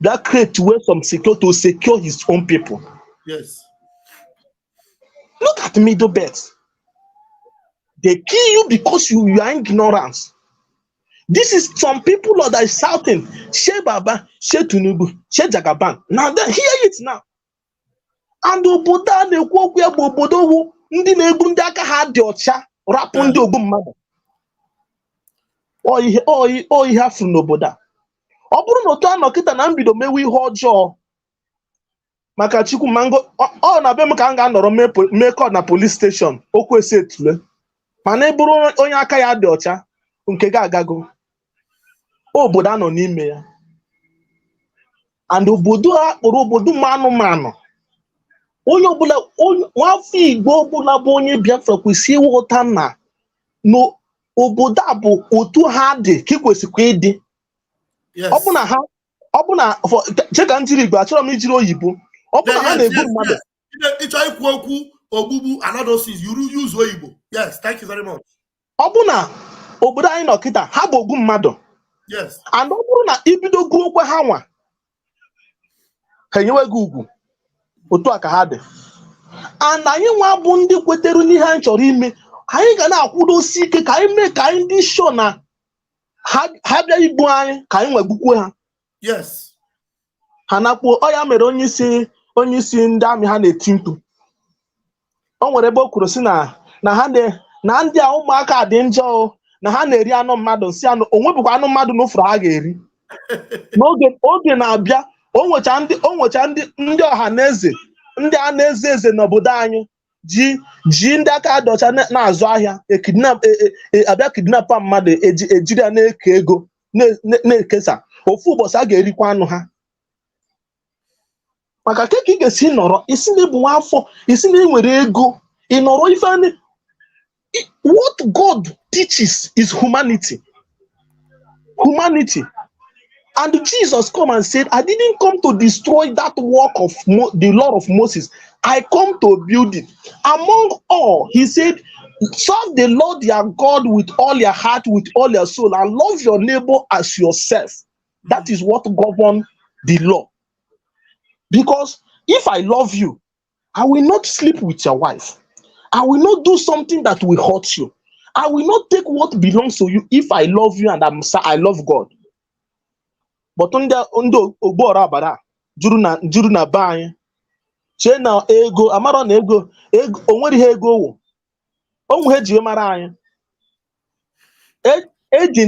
that create way some security to secure his own people. Yes. Look at middle bets. They kill you because you are ignorance. This is some people that are shouting, She Baba, She Tunubu, She Jagaban. Now then, hear it now. And obodo na-ekwu okwu ya bụ obodo wu ndị na-egbu ndị aka ha dị ọcha rapụ ndị ogbu mmadụ. O ihe afụ n'obodo a. Ọ bụrụ na otu anọ kịta na mbido mewe ihe ọjọọ maka Chukwu mango ọ na be m ka m ga-anọrọ mee call na police station okwu ese etule. Mana ị bụrụ onye aka ya dị ọcha nke ga-agago. Obodo anọ n'ime ya. And obodo a kpọrọ obodo anụmanụ. Onye ọbụla nwafọ Igbo ọbụla bụ onye Biafra kwesị ịghọta na obodo a bụ otu ha dị ka kwesịkwa ịdị. Ọ bụ na cheka njiri Igbo achọrọ m ijiri oyibo. Ọ bụ na ha na-egbu mmadụ. Ịchọ ikwu okwu ogbugbu anadosis you use oyibo. Yes, thank you very much. Ọ bụ na obodo anyị nọ kịta ha bụ ogbu mmadụ. Yes. And ọ bụrụ na ibido gụọ okwe ha nwa ha enyeweghị ugwu otu a ka ha dị. And anyị nwa bụ ndị kwetere n'ihe anyị chọrọ ime, anyị ga na-akwụdosi ike ka anyị mee ka anyị dị sure na ha bịa igbu anyị ka anyị nwegbukwe ha. Yes. Ha nakpuo ọ ya mere onye isi ndị amị ha na-eti mkpu. O nwere ebe o kwuru sị na ndị a ụmụaka dị njọ, na ha na-eri anụ mmadụ, nsị anụ, o nwebụkwa anụ mmadụ n'ofuru ha ga-eri. N'oge na-abịa, o nwecha ndị ọha na eze, ndị a na-eze eze n'obodo anyị ji ndị aka dị ọcha na-azụ ahịa abịa kidnapa mmadụ, ejiri ya na-eke ego na-ekesa. Ofu ụbọchị a ga-erikwa anụ ha. Maka ka ị ga-esi nọrọ isi na ịbụ nwa afọ, isi na ị nwere ego, ị nọrọ ife. What God teaches is humanity. Humanity. And Jesus come and said, I didn't come to destroy that work of the law of Moses. I come to build it. Among all, he said, serve the Lord your God with all your heart, with all your soul, and love your neighbor as yourself. That is what governs the law. Because if I love you, I will not sleep with your wife. I will not do something that will hurt you. I will not take what belongs to you if I love you and I love God. But ndị ogbora abara juru na be anyị chee na ego amara na ego onwere ihe ego wụ onwe ha ji mara anyị. Eji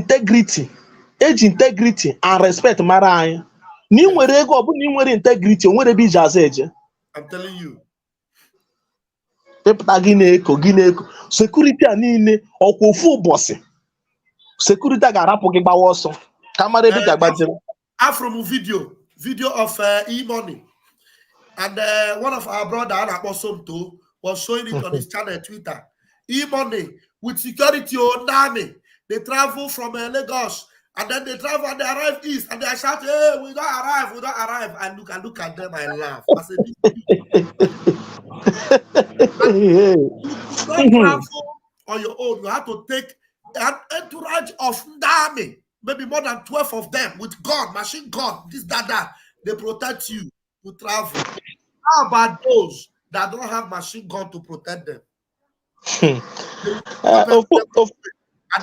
integrity and respect mara anyị. Na ị nwere ego, ọ bụ na ị nwere integrity, onwere ebe iji aza eje. I'm telling you. Pepụta gị na-eko sekuriti a niile ọkwa ofu ụbọchị sekuriti a ga-arapụ gị gbawa ọsọ ka mara ebe ga-agbajiri. From video of e-money, and one of our brother Anakosomto was showing it on his channel Twitter. E-money with security on army. They travel from Lagos, and then they travel and they arrive east, and they shout, "Hey, we don't arrive!" And look at them, I laugh. I said, "You don't travel on your own. You have to take an entourage of army." Maybe more than 12 of them with gun, machine gun, this, that. They protect you to travel. How about those that don't have machine gun to protect them? And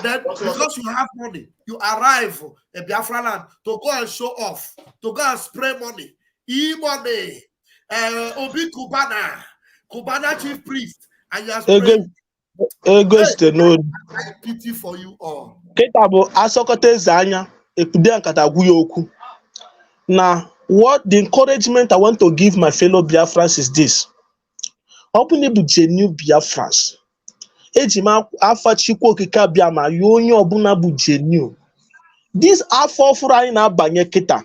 then because you have money, you arrive in Biafra land to go and show off, to go and spray money. E-money, Obi Kubana chief priest, and you are spraying. I pity for you all. Keta bụ asọkọta eze anya ekwude nkata agwụ ya okwu. Na what the encouragement I want to give my fellow Biafrans is this. Ọ bụ na bụ genuine Biafrans. Eji m afa Chukwu okike abịa ma ya onye ọbụla bụ genuine. This afọ ọfụrụ anyị na-abanye kịta.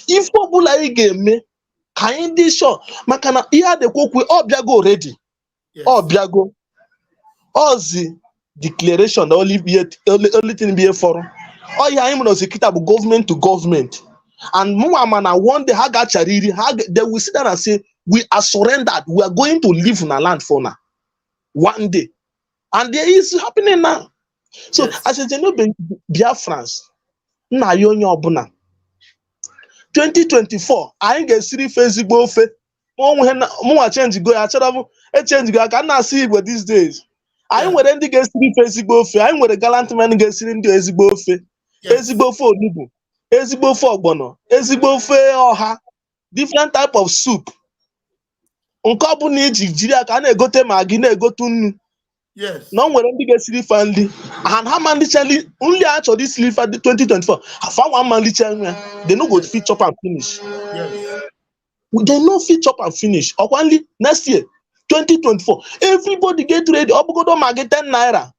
Ife ọbụla anyị ga-eme ka anyị dị sure maka na ihe adịkwokwu ọ bịago already. Ọ bịago. Ozi declaration the only thing be for all ya him no sekita bu government to government, and na one day ha ga chariri they will sit down and say we are surrendered, we are going to live in a land for now one day, and there is happening now. So as a general Biafrans na yo onye obuna 2024 anyị ga-esiri Facebook ofe mụnwa change go ya chọrọ change go ka na see Igbo these days. Anyị nwere ndị ga-esiri ife ezigbo ofe, anyị nwere gallant men ga-esiri ndị ezigbo ofe, ezigbo ofe onugbu, ezigbo ofe ọgbọnọ, ezigbo ofe ọha, different type of soup. Nke ọ bụ na iji jiri aka na-egote magi na-egote nnu. Yes. Na nwere ndị ga-esiri ife nri, and ha man literally nri a chọrọ isiri ife 2024, afa one man literally they no go fit chop and finish. Yes. They no fit chop and finish. Ọkwa nri next year 2024, everybody get ready. Obugodo magi 10 naira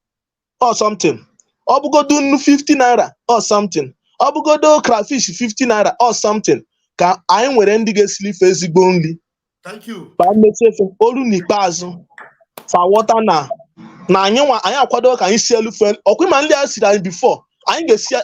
or something. Obugodo 50 naira or something. Obugodo crayfish 50 naira or something. Ka anyị nwere ndị ga-esili ife ezigbo nri. Thank you. Ba mesefe olu n'ikpeazụ. Fa water na anyị akwado ka anyị si elu fe. Ọkwa ma nri a siri anyị before. Anyị ga-esi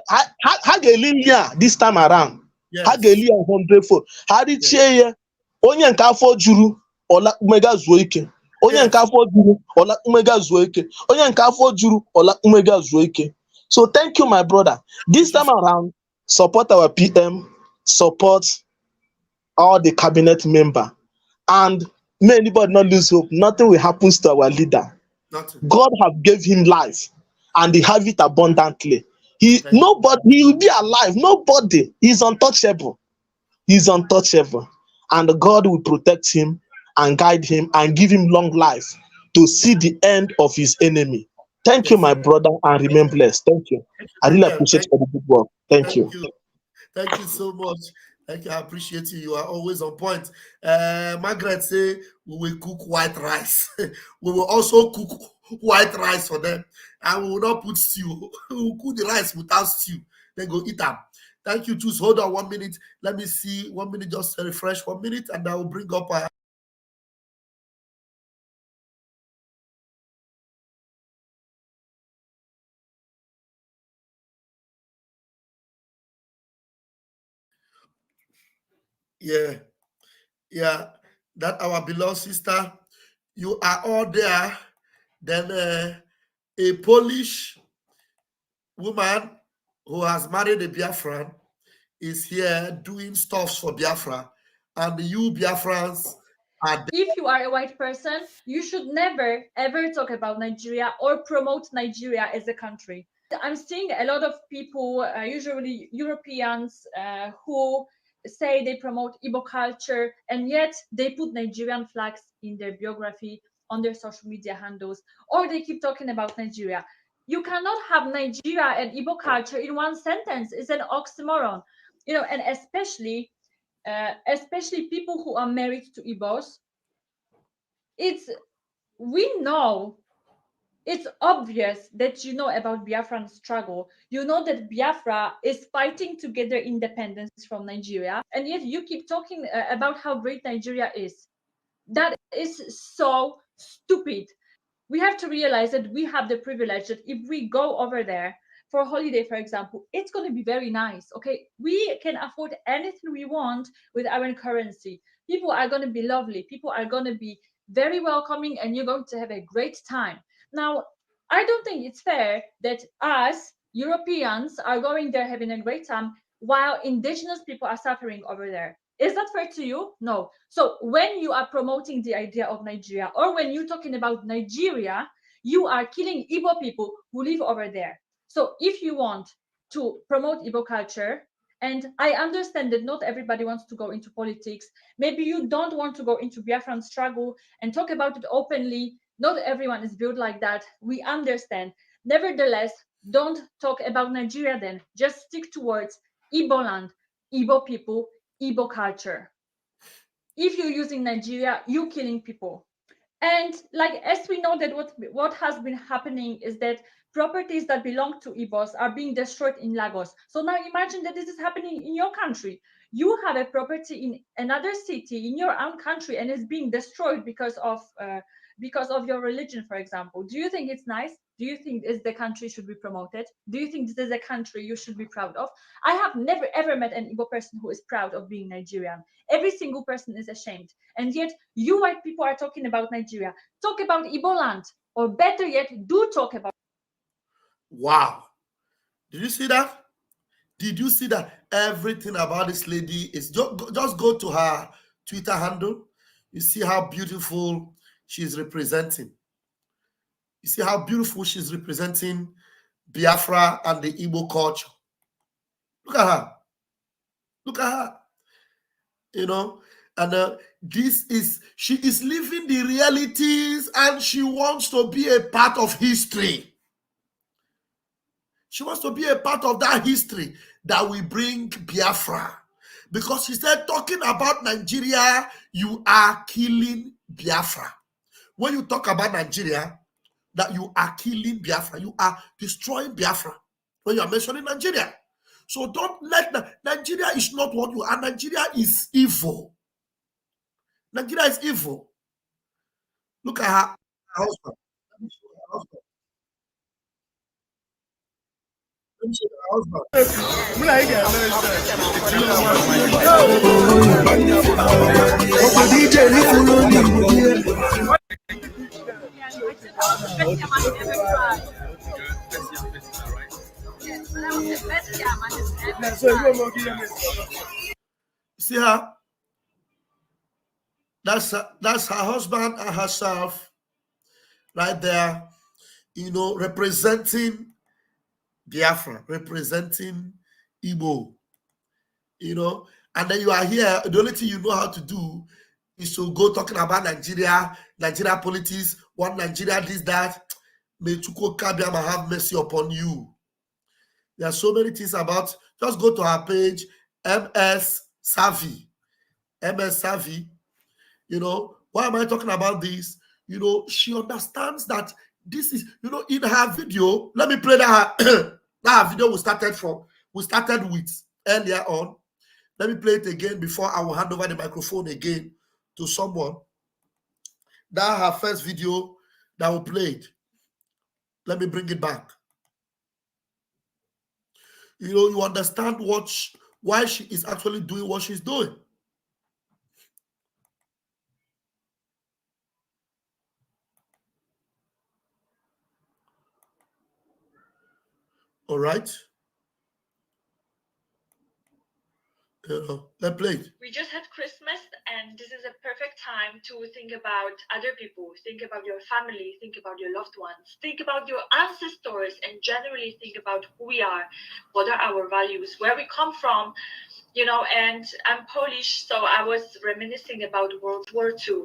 ha ga-eli nri a this time around. Ha ga-eli ya 100 fold. Ha richie ya onye nke afọ juru Ola umega zuo ike. Onye nke afọ juru Ola umega zuo ike. Onye nke afọ juru Ola umega zuo ike. So thank you, my brother. This time around, support our PM, support all the cabinet member. And may anybody not lose hope. Nothing will happen to our leader. Nothing. God have gave him life, and he have it abundantly. He will be alive. Nobody. He's untouchable. He's untouchable. And God will protect him and guide him and give him long life to see the end of his enemy. Thank you, my brother, and remain blessed. Thank you. I really appreciate for the good work. Thank you. Thank you so much. Thank you. I appreciate you. You are always on point. Margaret say we will cook white rice. We will also cook white rice for them, and we will not put stew. We will cook the rice without stew. Then go eat them. Thank you. Just hold on 1 minute. Let me see. 1 minute. Just refresh 1 minute, and I will bring up a. Yeah, that our beloved sister, you are all there. Then a Polish woman who has married a Biafran is here doing stuff for Biafra, and you Biafrans are there. If you are a white person, you should never ever talk about Nigeria or promote Nigeria as a country. I'm seeing a lot of people, usually Europeans, who say they promote Igbo culture, and yet they put Nigerian flags in their biography, on their social media handles, or they keep talking about Nigeria. You cannot have Nigeria and Igbo culture in one sentence. It's an oxymoron, and especially people who are married to Igbos. We know, it's obvious that you know about Biafran struggle. You know that Biafra is fighting to get their independence from Nigeria, and yet you keep talking about how great Nigeria is. That is so stupid. We have to realize that we have the privilege that if we go over there for a holiday, for example, it's going to be very nice. Okay, we can afford anything we want with our currency. People are going to be lovely. People are going to be very welcoming, and you're going to have a great time. Now, I don't think it's fair that us Europeans are going there having a great time while indigenous people are suffering over there. Is that fair to you? No. So when you are promoting the idea of Nigeria, or when you're talking about Nigeria, you are killing Igbo people who live over there. So if you want to promote Igbo culture, and I understand that not everybody wants to go into politics, maybe you don't want to go into Biafran struggle and talk about it openly. Not everyone is built like that. We understand. Nevertheless, don't talk about Nigeria then. Just stick towards Igbo land, Igbo people, Igbo culture. If you're using Nigeria, you're killing people. And as we know that what has been happening is that properties that belong to Igbos are being destroyed in Lagos. So now imagine that this is happening in your country. You have a property in another city in your own country, and it's being destroyed because of your religion, for example. Do you think it's nice? Do you think the country should be promoted? Do you think this is a country you should be proud of? I have never ever met an Igbo person who is proud of being Nigerian. Every single person is ashamed. And yet you white people are talking about Nigeria. Talk about Igbo land, or better yet, do talk about. Wow. Did you see that? Did you see that? Everything about this lady is just go to her Twitter handle. You see how beautiful she's representing. You see how beautiful she's representing Biafra and the Igbo culture. Look at her. Look at her. And she is living the realities, and she wants to be a part of history. She wants to be a part of that history that will bring Biafra. Because she said, talking about Nigeria, you are killing Biafra. When you talk about Nigeria, that you are killing Biafra, you are destroying Biafra when you are mentioning Nigeria. So don't let Nigeria is not what you are. Nigeria is evil. Nigeria is evil. Look at her husband. Let me show her husband. Let me show you her husband. See her? That's her husband and herself right there, representing Biafra, representing Igbo, and then you are here. The only thing you know how to do is to go talking about Nigeria politics, one Nigeria, this, that. May Chuko Kabiama have mercy upon you. There are so many things about. Just go to our page, MS Savvy. MS Savvy. Why am I talking about this? She understands that this is, in her video. Let me play that. That video we started with earlier on. Let me play it again before I will hand over the microphone again to someone. That her first video that we played. Let me bring it back. You understand why she is actually doing what she's doing. All right. Let's play it. We just had Christmas, and this is a perfect time to think about other people, think about your family, think about your loved ones, think about your ancestors, and generally think about who we are, what are our values, where we come from, and I'm Polish, so I was reminiscing about World War II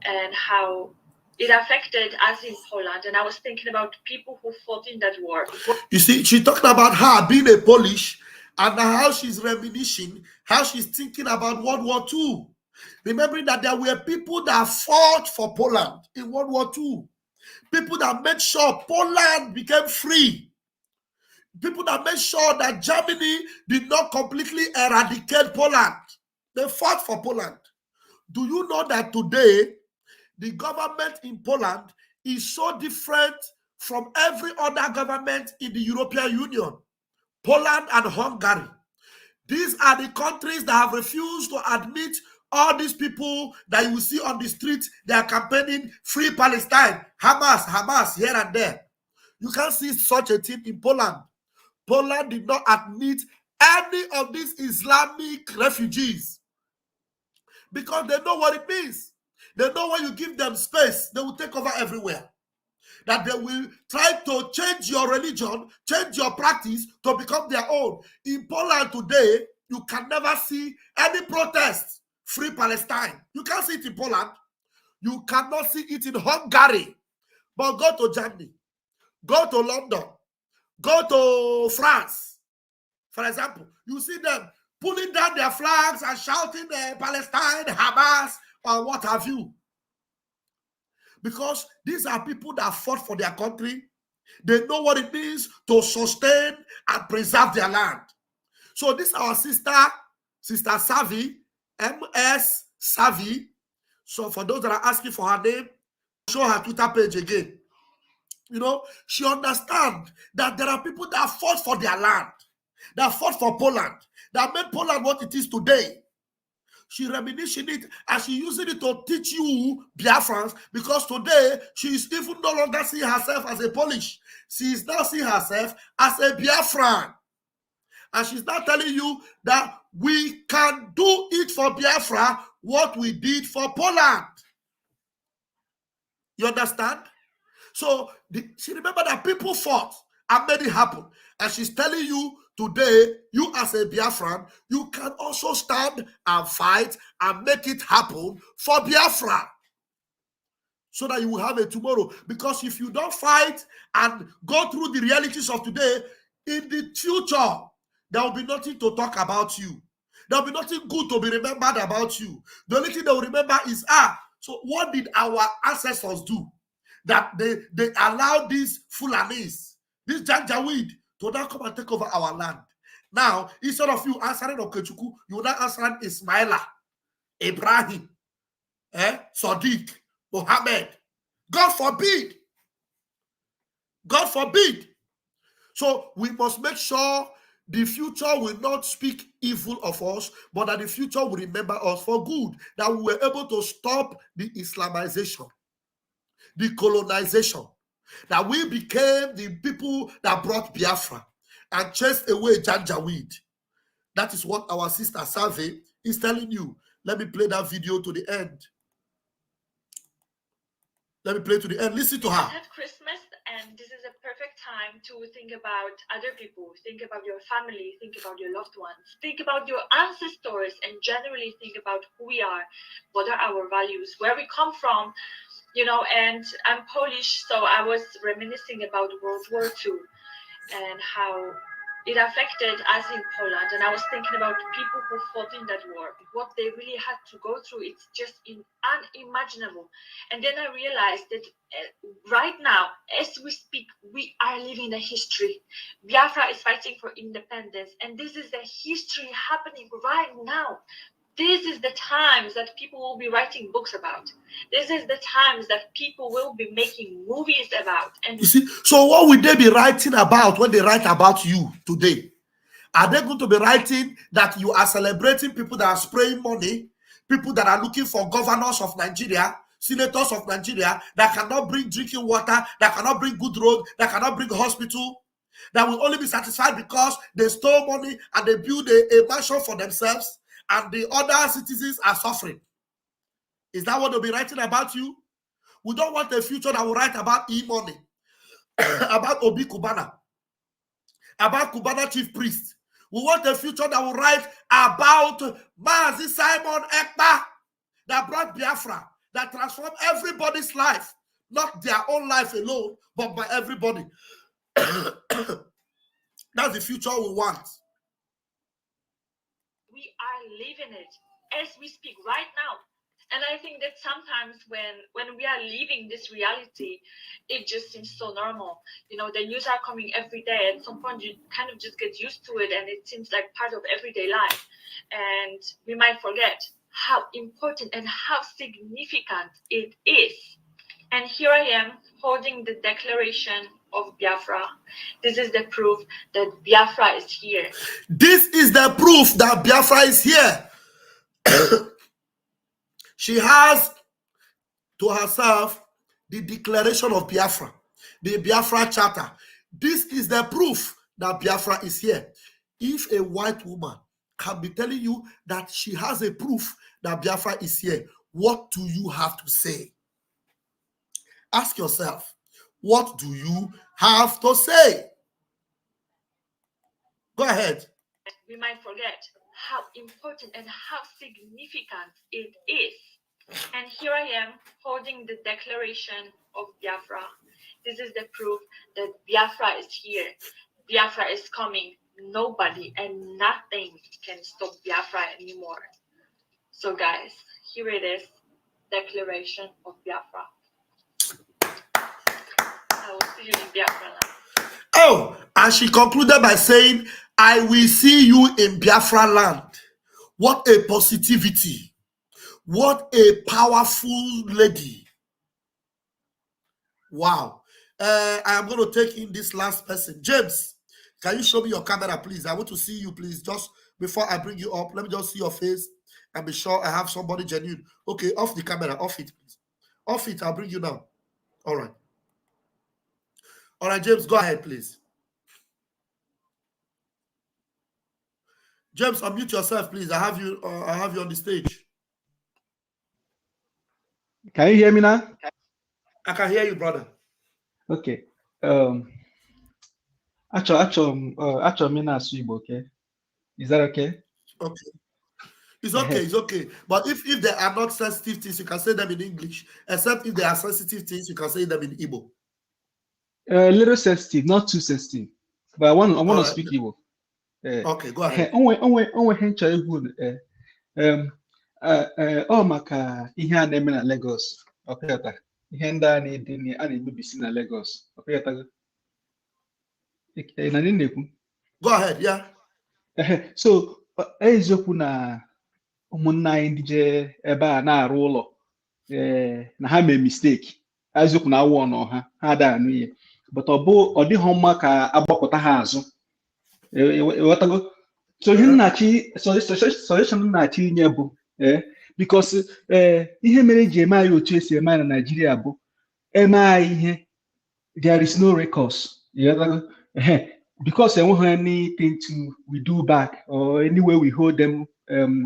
and how it affected us in Poland, and I was thinking about people who fought in that war. You see, she talked about her being a Polish, and how she's reminiscing, how she's thinking about World War II. Remembering that there were people that fought for Poland in World War II. People that made sure Poland became free. People that made sure that Germany did not completely eradicate Poland. They fought for Poland. Do you know that today, the government in Poland is so different from every other government in the European Union? Poland and Hungary. These are the countries that have refused to admit all these people that you will see on the street. They are campaigning Free Palestine, Hamas, here and there. You can't see such a thing in Poland. Poland did not admit any of these Islamic refugees because they know what it means. They know when you give them space, they will take over everywhere. That they will try to change your religion, change your practice to become their own. In Poland today, you can never see any protest, Free Palestine. You can't see it in Poland. You cannot see it in Hungary. But go to Germany, go to London, go to France, for example. You see them pulling down their flags and shouting Palestine, Hamas, or what have you. Because these are people that fought for their country. They know what it means to sustain and preserve their land. So this is our Sister Savvy, MS Savvy. So for those that are asking for her name, show her Twitter page again. She understands that there are people that fought for their land, that fought for Poland, that made Poland what it is today. She reminiscing it and she using it to teach you Biafrans, because today she is even no longer seeing herself as a Polish. She is now seeing herself as a Biafran. And she's now telling you that we can do it for Biafra what we did for Poland. You understand? So she remembered that people fought and made it happen. And she's telling you today, you as a Biafran, you can also stand and fight and make it happen for Biafra, so that you will have a tomorrow. Because if you don't fight and go through the realities of today, in the future, there will be nothing to talk about you. There will be nothing good to be remembered about you. The only thing they will remember is, so what did our ancestors do? That they allowed these Fulanis, this Janjaweed, to now come and take over our land. Now, instead of you answering Okechukwu, you will now answer Ismaila, Ibrahim, Sadiq, Mohammed. God forbid. God forbid. So we must make sure the future will not speak evil of us, but that the future will remember us for good. That we were able to stop the Islamization, the colonization. That we became the people that brought Biafra and chased away Janjaweed. That is what our Sister Savvy is telling you. Let me play that video to the end. Let me play to the end. Listen to her. At Christmas, and this is a perfect time to think about other people, think about your family, think about your loved ones, think about your ancestors, and generally think about who we are, what are our values, where we come from, you know. And I'm Polish, so I was reminiscing about World War II and how it affected us in Poland. And I was thinking about people who fought in that war, what they really had to go through. It's just unimaginable. And then I realized that right now, as we speak, we are living a history. Biafra is fighting for independence, and this is a history happening right now. This is the times that people will be writing books about. This is the times that people will be making movies about. And you see, so what will they be writing about when they write about you today? Are they going to be writing that you are celebrating people that are spraying money, people that are looking for governors of Nigeria, senators of Nigeria, that cannot bring drinking water, that cannot bring good road, that cannot bring hospital, that will only be satisfied because they stole money and they build a mansion for themselves, and the other citizens are suffering? Is that what they'll be writing about you? We don't want a future that will write about e-money, about Obi Kubana, about Kubana chief priest. We want a future that will write about Mazi Simon Ekpa, that brought Biafra, that transformed everybody's life, not their own life alone, but by everybody. That's the future we want. We are living it as we speak right now. And I think that sometimes when we are living this reality, it just seems so normal. You know, the news are coming every day. At some point, you kind of just get used to it, and it seems like part of everyday life. And we might forget how important and how significant it is. And here I am holding the Declaration of Biafra. This is the proof that Biafra is here. This is the proof that Biafra is here. She has to herself the Declaration of Biafra, the Biafra Charter. This is the proof that Biafra is here. If a white woman can be telling you that she has a proof that Biafra is here, what do you have to say? Ask yourself, what do you have to say? Go ahead. We might forget how important and how significant it is. And here I am holding the Declaration of Biafra. This is the proof that Biafra is here. Biafra is coming. Nobody and nothing can stop Biafra anymore. So guys, here it is, Declaration of Biafra. I will see you in Biafra land. Oh, and she concluded by saying, I will see you in Biafra land. What a positivity. What a powerful lady. Wow. I am going to take in this last person. James, can you show me your camera, please? I want to see you, please. Just before I bring you up, let me just see your face and be sure I have somebody genuine. Okay, off the camera. Off it, please. Off it. I'll bring you now. All right. All right, James, go ahead, please. James, unmute yourself, please. I have you on the stage. Can you hear me now? I can hear you, brother. Okay. Actually, me na asụ Igbo, okay? Is that okay? Okay. It's okay, it's okay. But if they are not sensitive things, you can say them in English. Except if they are sensitive things, you can say them in Igbo. A little sensitive, not too sensitive. But I want to speak Igbo. Okay, go ahead. Onwe hencha egwu maka ihe a na-eme na Lagos. Ọkụyata. Ihe ndị a na-emebisi na Lagos. Ọkụyata. Na ndị na-ekwu. Go ahead, yeah. So, eziokwu na ụmụnna anyị ndị je ebe a na-arụ ụlọ na ha mee mistake. Eziokwu na awụ ọnụ ha ada anụ ihe. But ọ dịghị mma ka agbapụta ha azụ. So solution na-achị inye bụ because ihe mere ji eme anyị otu esi eme anyị na Nigeria bụ eme anyị ihe there is no recourse. Because enweghị anything we do back or any way we hold them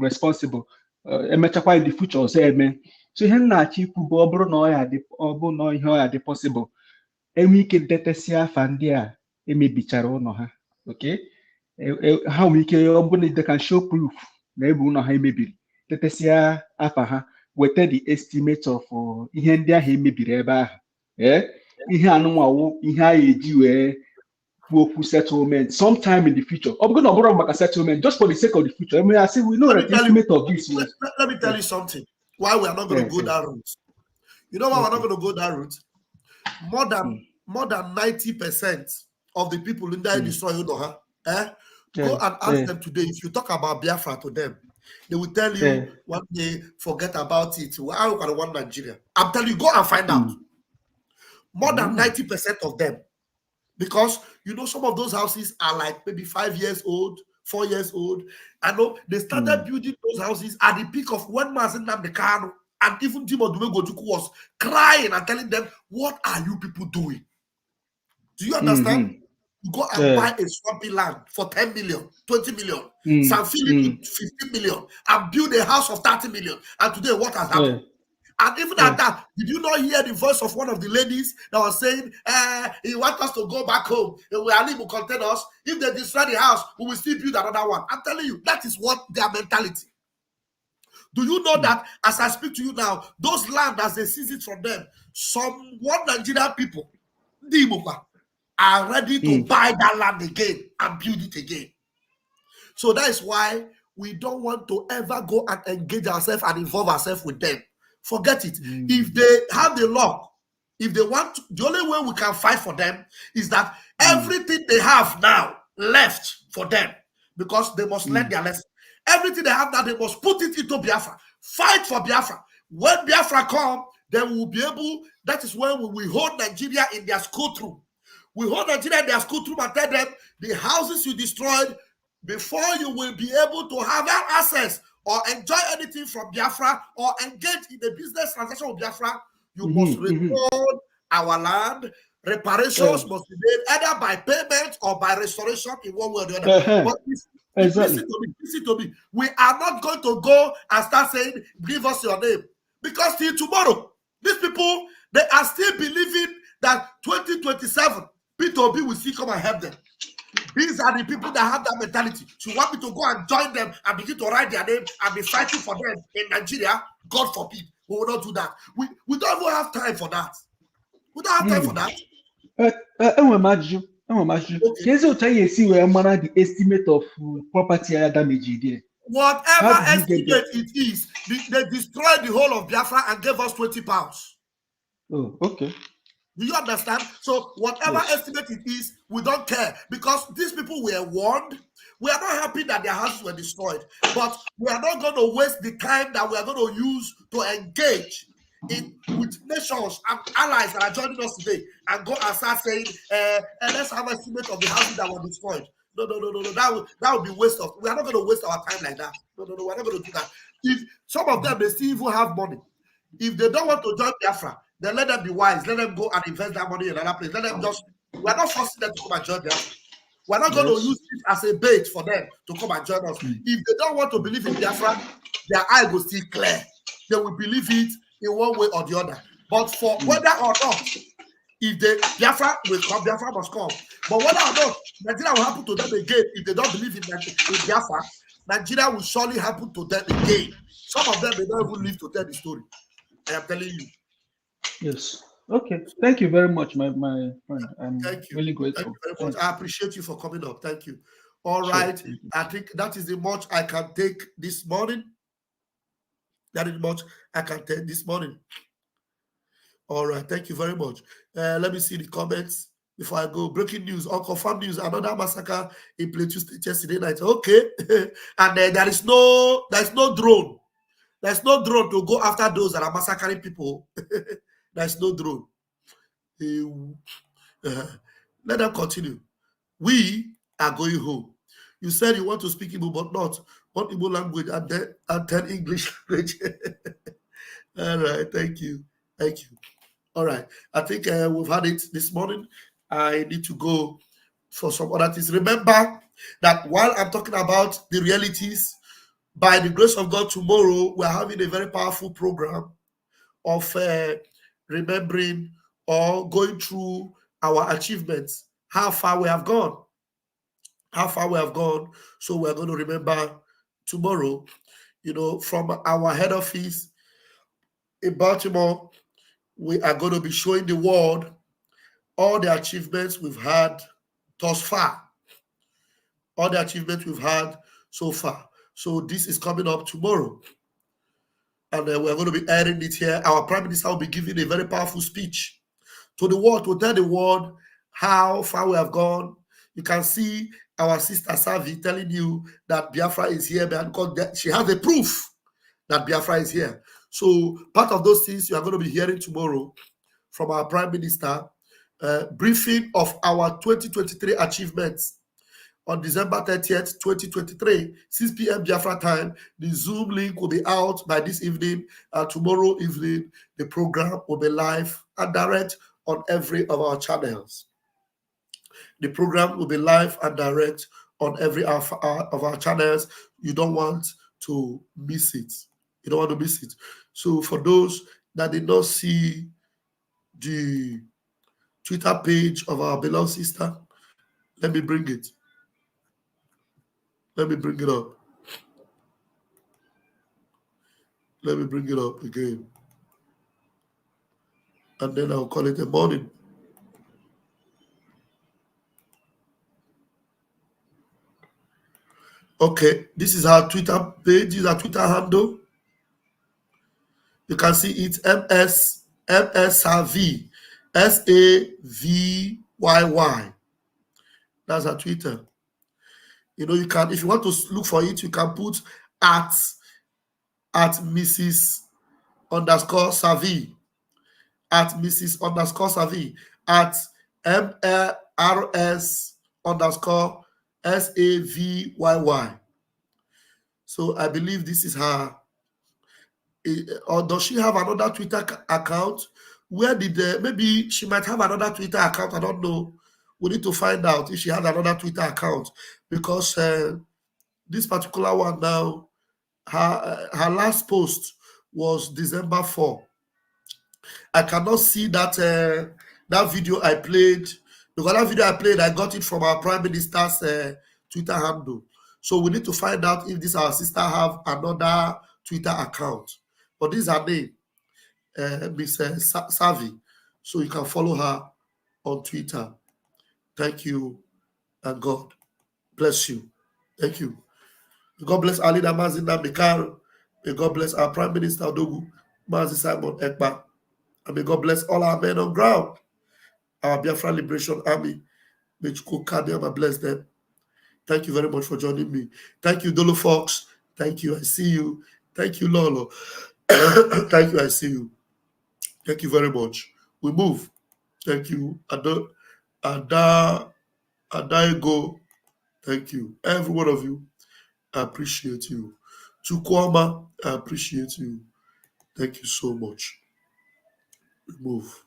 responsible. Emechakwa in the future ọzọ eme. So ihe na-achọ ikwu bụ ọ bụrụ na ọ bụ na ihe ọ ya dị possible enwe ike detesi afa ndị a emebichara ụlọ ha, okay? Ha nwere ike ọ bụrụ they can show proof na ebe ụlọ ha emebiri, detesi afa ha, weta the estimate of ihe ndị ahụ emebiri ebe ahụ. Ihe anụnwawo ihe a eji wee okwu settlement sometime in the future. I'm going to borrow back a settlement just for the sake of the future. I mean, I say we know that the estimate of this was. Let me tell you something. Why we are not going to go that route? You know why we're not going to go that route? More than 90% of the people in there destroy Unoha. Go and ask them today. If you talk about Biafra to them, they will tell you one day, forget about it. How can one Nigeria? I'm telling you, go and find out. More than 90% of them. Because you know some of those houses are like maybe 5 years old, 4 years old. I know they started building those houses at the peak of when Mazen Namdekano and even Timo Dumegojuku was crying and telling them, what are you people doing? Do you understand? You go and buy a swampy land for 10 million, 20 million, San Philip 15 million, and build a house of 30 million. And today, what has happened? And even at that, did you not hear the voice of one of the ladies that was saying, he wants us to go back home. Ali will contain us. If they destroy the house, we will still build another one. I'm telling you, that is what their mentality. Do you know that as I speak to you now, those land, as they seize it from them, some one Nigerian people, are ready to buy that land again and build it again. So that is why we don't want to ever go and engage ourselves and involve ourselves with them. Forget it. If they have the law, if they want to, the only way we can fight for them is that everything they have now left for them, because they must learn their lesson. Everything they have now, they must put it into Biafra. Fight for Biafra. When Biafra come, then we will be able, that is when we will hold Nigeria in their school room. We hold Nigeria in their school room and tell them the houses you destroyed, before you will be able to have access or enjoy anything from Biafra or engage in the business transaction with Biafra, you must return our land. Reparations must be made either by payment or by restoration in one way or the other. But listen to me. We are not going to go and start saying, give us your name. Because till tomorrow, these people, they are still believing that 2027, P2B will still come and help them. These are the people that have that mentality. So you want me to go and join them and begin to write their name and be fighting for them in Nigeria? God forbid. We will not do that. We don't even have time for that. We don't have time for that. The estimate of property damage there. Whatever estimate it is, they destroyed the whole of Biafra and gave us 20 pounds. Oh, okay. Do you understand? So whatever estimate it is, we don't care, because these people were warned. We are not happy that their houses were destroyed, but we are not going to waste the time that we are going to use to engage with nations and allies that are joining us today and go and start saying, let's have an estimate of the houses that were destroyed. No. That would be waste of. We are not going to waste our time like that. No. We're not going to do that. If some of them, they still even have money. If they don't want to join Biafra, then let them be wise. Let them go and invest that money in another place. Let them just. We're not forcing them to come and join Biafra. We're not going to use it as a bait for them to come and join us. If they don't want to believe in Biafra, their eye will still clear. They will believe it in one way or the other. But for whether or not, if Biafra will come, Biafra must come. But whether or not Nigeria will happen to them again, if they don't believe in Biafra, Nigeria will surely happen to them again. Some of them, they don't even live to tell the story. I am telling you. Yes. Okay. Thank you very much, my friend. I'm really grateful. Thank you very much. I appreciate you for coming up. Thank you. All right. I think that is the much I can take this morning. That is much I can take this morning. All right. Thank you very much. Let me see the comments before I go. Breaking news, unconfirmed news, another massacre in Plateau State yesterday night. Okay. And there is no drone. There's no drone to go after those that are massacring people. There's no drone. Let them continue. We are going home. You said you want to speak Igbo, but not one Igbo language and 10 English language. All right. Thank you. Thank you. All right. I think we've had it this morning. I need to go for some other things. Remember that while I'm talking about the realities, by the grace of God, tomorrow we're having a very powerful program of remembering or going through our achievements, how far we have gone. How far we have gone. So we're going to remember tomorrow, from our head office in Baltimore, we are going to be showing the world all the achievements we've had thus far. All the achievements we've had so far. So this is coming up tomorrow. And we're going to be airing it here. Our Prime Minister will be giving a very powerful speech to the world, to tell the world how far we have gone. You can see our sister Savi telling you that Biafra is here because she has a proof that Biafra is here. So part of those things you are going to be hearing tomorrow from our Prime Minister, briefing of our 2023 achievements on December 30th, 2023, 6 p.m. Biafra time. The Zoom link will be out by this evening. Tomorrow evening, the program will be live and direct on every of our channels. The program will be live and direct on every of our channels. You don't want to miss it. You don't want to miss it. So for those that did not see the Twitter page of our beloved sister, let me bring it. Let me bring it up. Let me bring it up again. And then I'll call it a morning. Okay, this is our Twitter page. This is our Twitter handle. You can see it, MSRV, SAVYY. That's our Twitter. You can, if you want to look for it, you can put at Mrs. _Savi, at Mrs. _Savi, at MRS_SAVYY. So I believe this is her. Or does she have another Twitter account? Where did maybe she might have another Twitter account? I don't know. We need to find out if she had another Twitter account, because this particular one now, her last post was December 4. I cannot see that that video I played, because that video I played, I got it from our Prime Minister's Twitter handle. So we need to find out if this our sister have another Twitter account. But this is her name, Miss Savi. So you can follow her on Twitter. Thank you, and God bless you. Thank you. God bless Ali Damazina Mikaro. May God bless our Prime Minister Odogu, Mazi Simon Ekpa. And may God bless all our men on ground, our Biafra Liberation Army. May Chukwu bless them. Thank you very much for joining me. Thank you, Dolo Fox. Thank you. I see you. Thank you, Lolo. Thank you. I see you. Thank you very much. We move. Thank you. Adaigo. Thank you. Every one of you. I appreciate you. Chukwama, I appreciate you. Thank you so much. We move.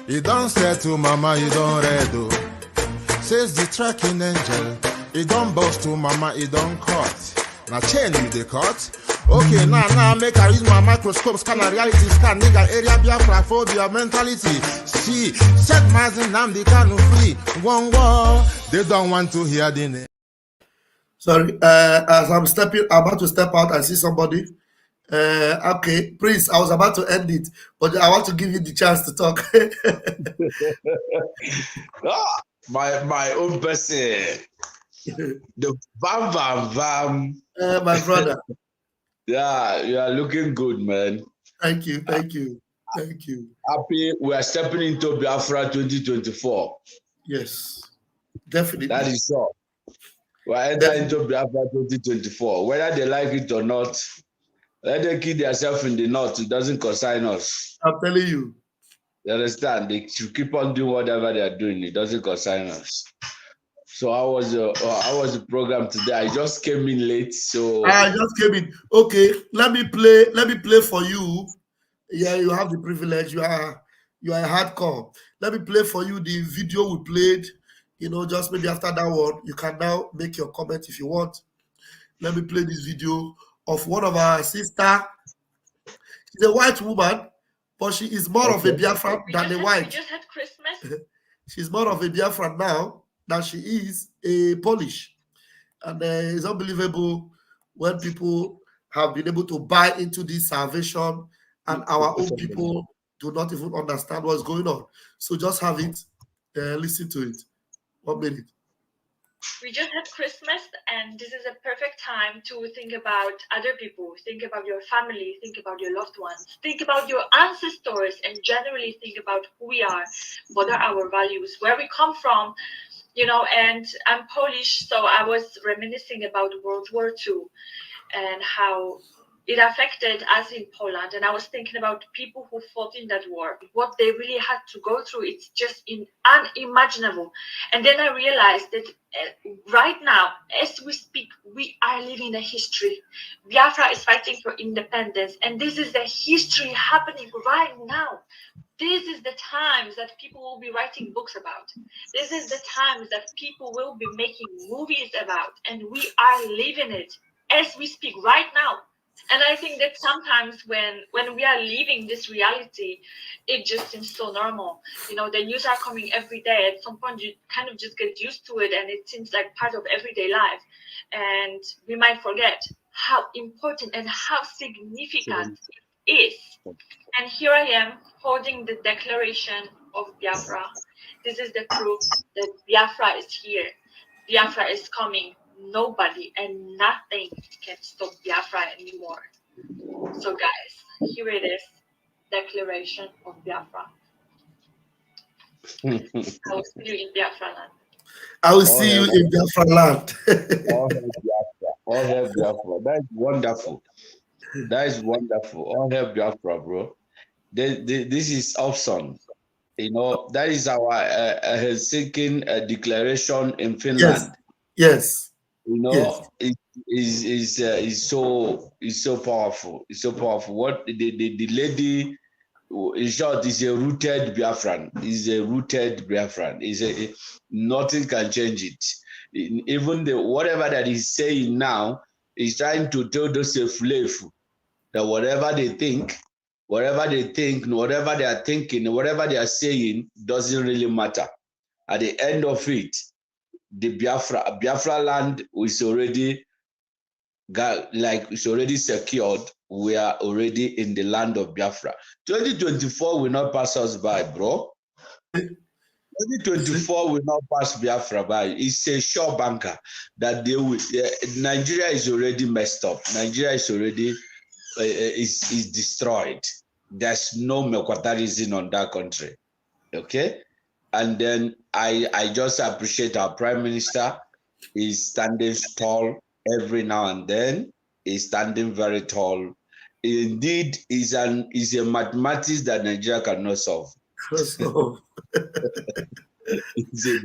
You don't say to mama, you don't read. Says the tracking angel. You don't boast to mama, you don't cut. Now chain you the cut. Okay, now make I use my microscope, scan a reality, scan nigga area Biafra phobia mentality. See, set my Nnamdi Kanu free. One war, they don't want to hear the name. Sorry, as I'm about to step out, I see somebody. Okay, Prince, I was about to end it, but I want to give you the chance to talk. My own person, the vam. My brother. Yeah, you are looking good, man. Thank you. Happy we are stepping into Biafra 2024. Yes, definitely. That is so. We are entering into Biafra 2024. Whether they like it or not, let them kill themselves in the north. It doesn't concern us. I'm telling you. You understand? They should keep on doing whatever they are doing. It doesn't concern us. So how was the program today? I just came in late, so I just came in. Okay, let me play for you. Yeah, you have the privilege. You You are a hardcore. Let me play for you the video we played. You know, just maybe after that one, you can now make your comment if you want. Let me play this video of one of our sister. She's a white woman, but she is more of a Biafran than a white. We just had Christmas. She's more of a Biafran now than she is a Polish. And it's unbelievable when people have been able to buy into this salvation and our own people do not even understand what's going on. So just have it, listen to it. 1 minute. We just had Christmas, and this is a perfect time to think about other people, think about your family, think about your loved ones, think about your ancestors, and generally think about who we are, what are our values, where we come from, you know. And I'm Polish, so I was reminiscing about World War II and how it affected us in Poland. And I was thinking about people who fought in that war, what they really had to go through. It's just unimaginable. And then I realized that right now, as we speak, we are living a history. Biafra is fighting for independence, and this is the history happening right now. This is the times that people will be writing books about. This is the times that people will be making movies about, and we are living it as we speak right now. And I think that sometimes when we are living this reality, it just seems so normal. You know, the news are coming every day. At some point, you kind of just get used to it, and it seems like part of everyday life. And we might forget how important and how significant it is. And here I am holding the Declaration of Biafra. This is the proof that Biafra is here. Biafra is coming. Nobody and nothing can stop Biafra anymore. So guys, here it is, Declaration of Biafra. I will see you in Biafra land. I will see you in Biafra land. All hail Biafra. All hail Biafra. That is wonderful. That is wonderful. All hail Biafra, bro. This is awesome. You know, that is our Helsinki declaration in Finland. Yes. You know, yes. It's so powerful. It's so powerful. What the lady, in short, is a rooted Biafran. Is a rooted Biafran. Nothing can change it. Even whatever that he's saying now, he's trying to tell those slave that whatever they think, whatever they are thinking, whatever they are saying doesn't really matter. At the end of it, the Biafra land is already it's already secured. We are already in the land of Biafra. 2024 will not pass us by, bro. 2024 will not pass Biafra by. It's a sure banker that they will. Nigeria is already messed up. Nigeria is already is destroyed. There's no Mekwatarism on that country. Okay. And then I just appreciate our Prime Minister. He's standing tall every now and then. He's standing very tall. Indeed, is a mathematics that Nigeria cannot solve. It's a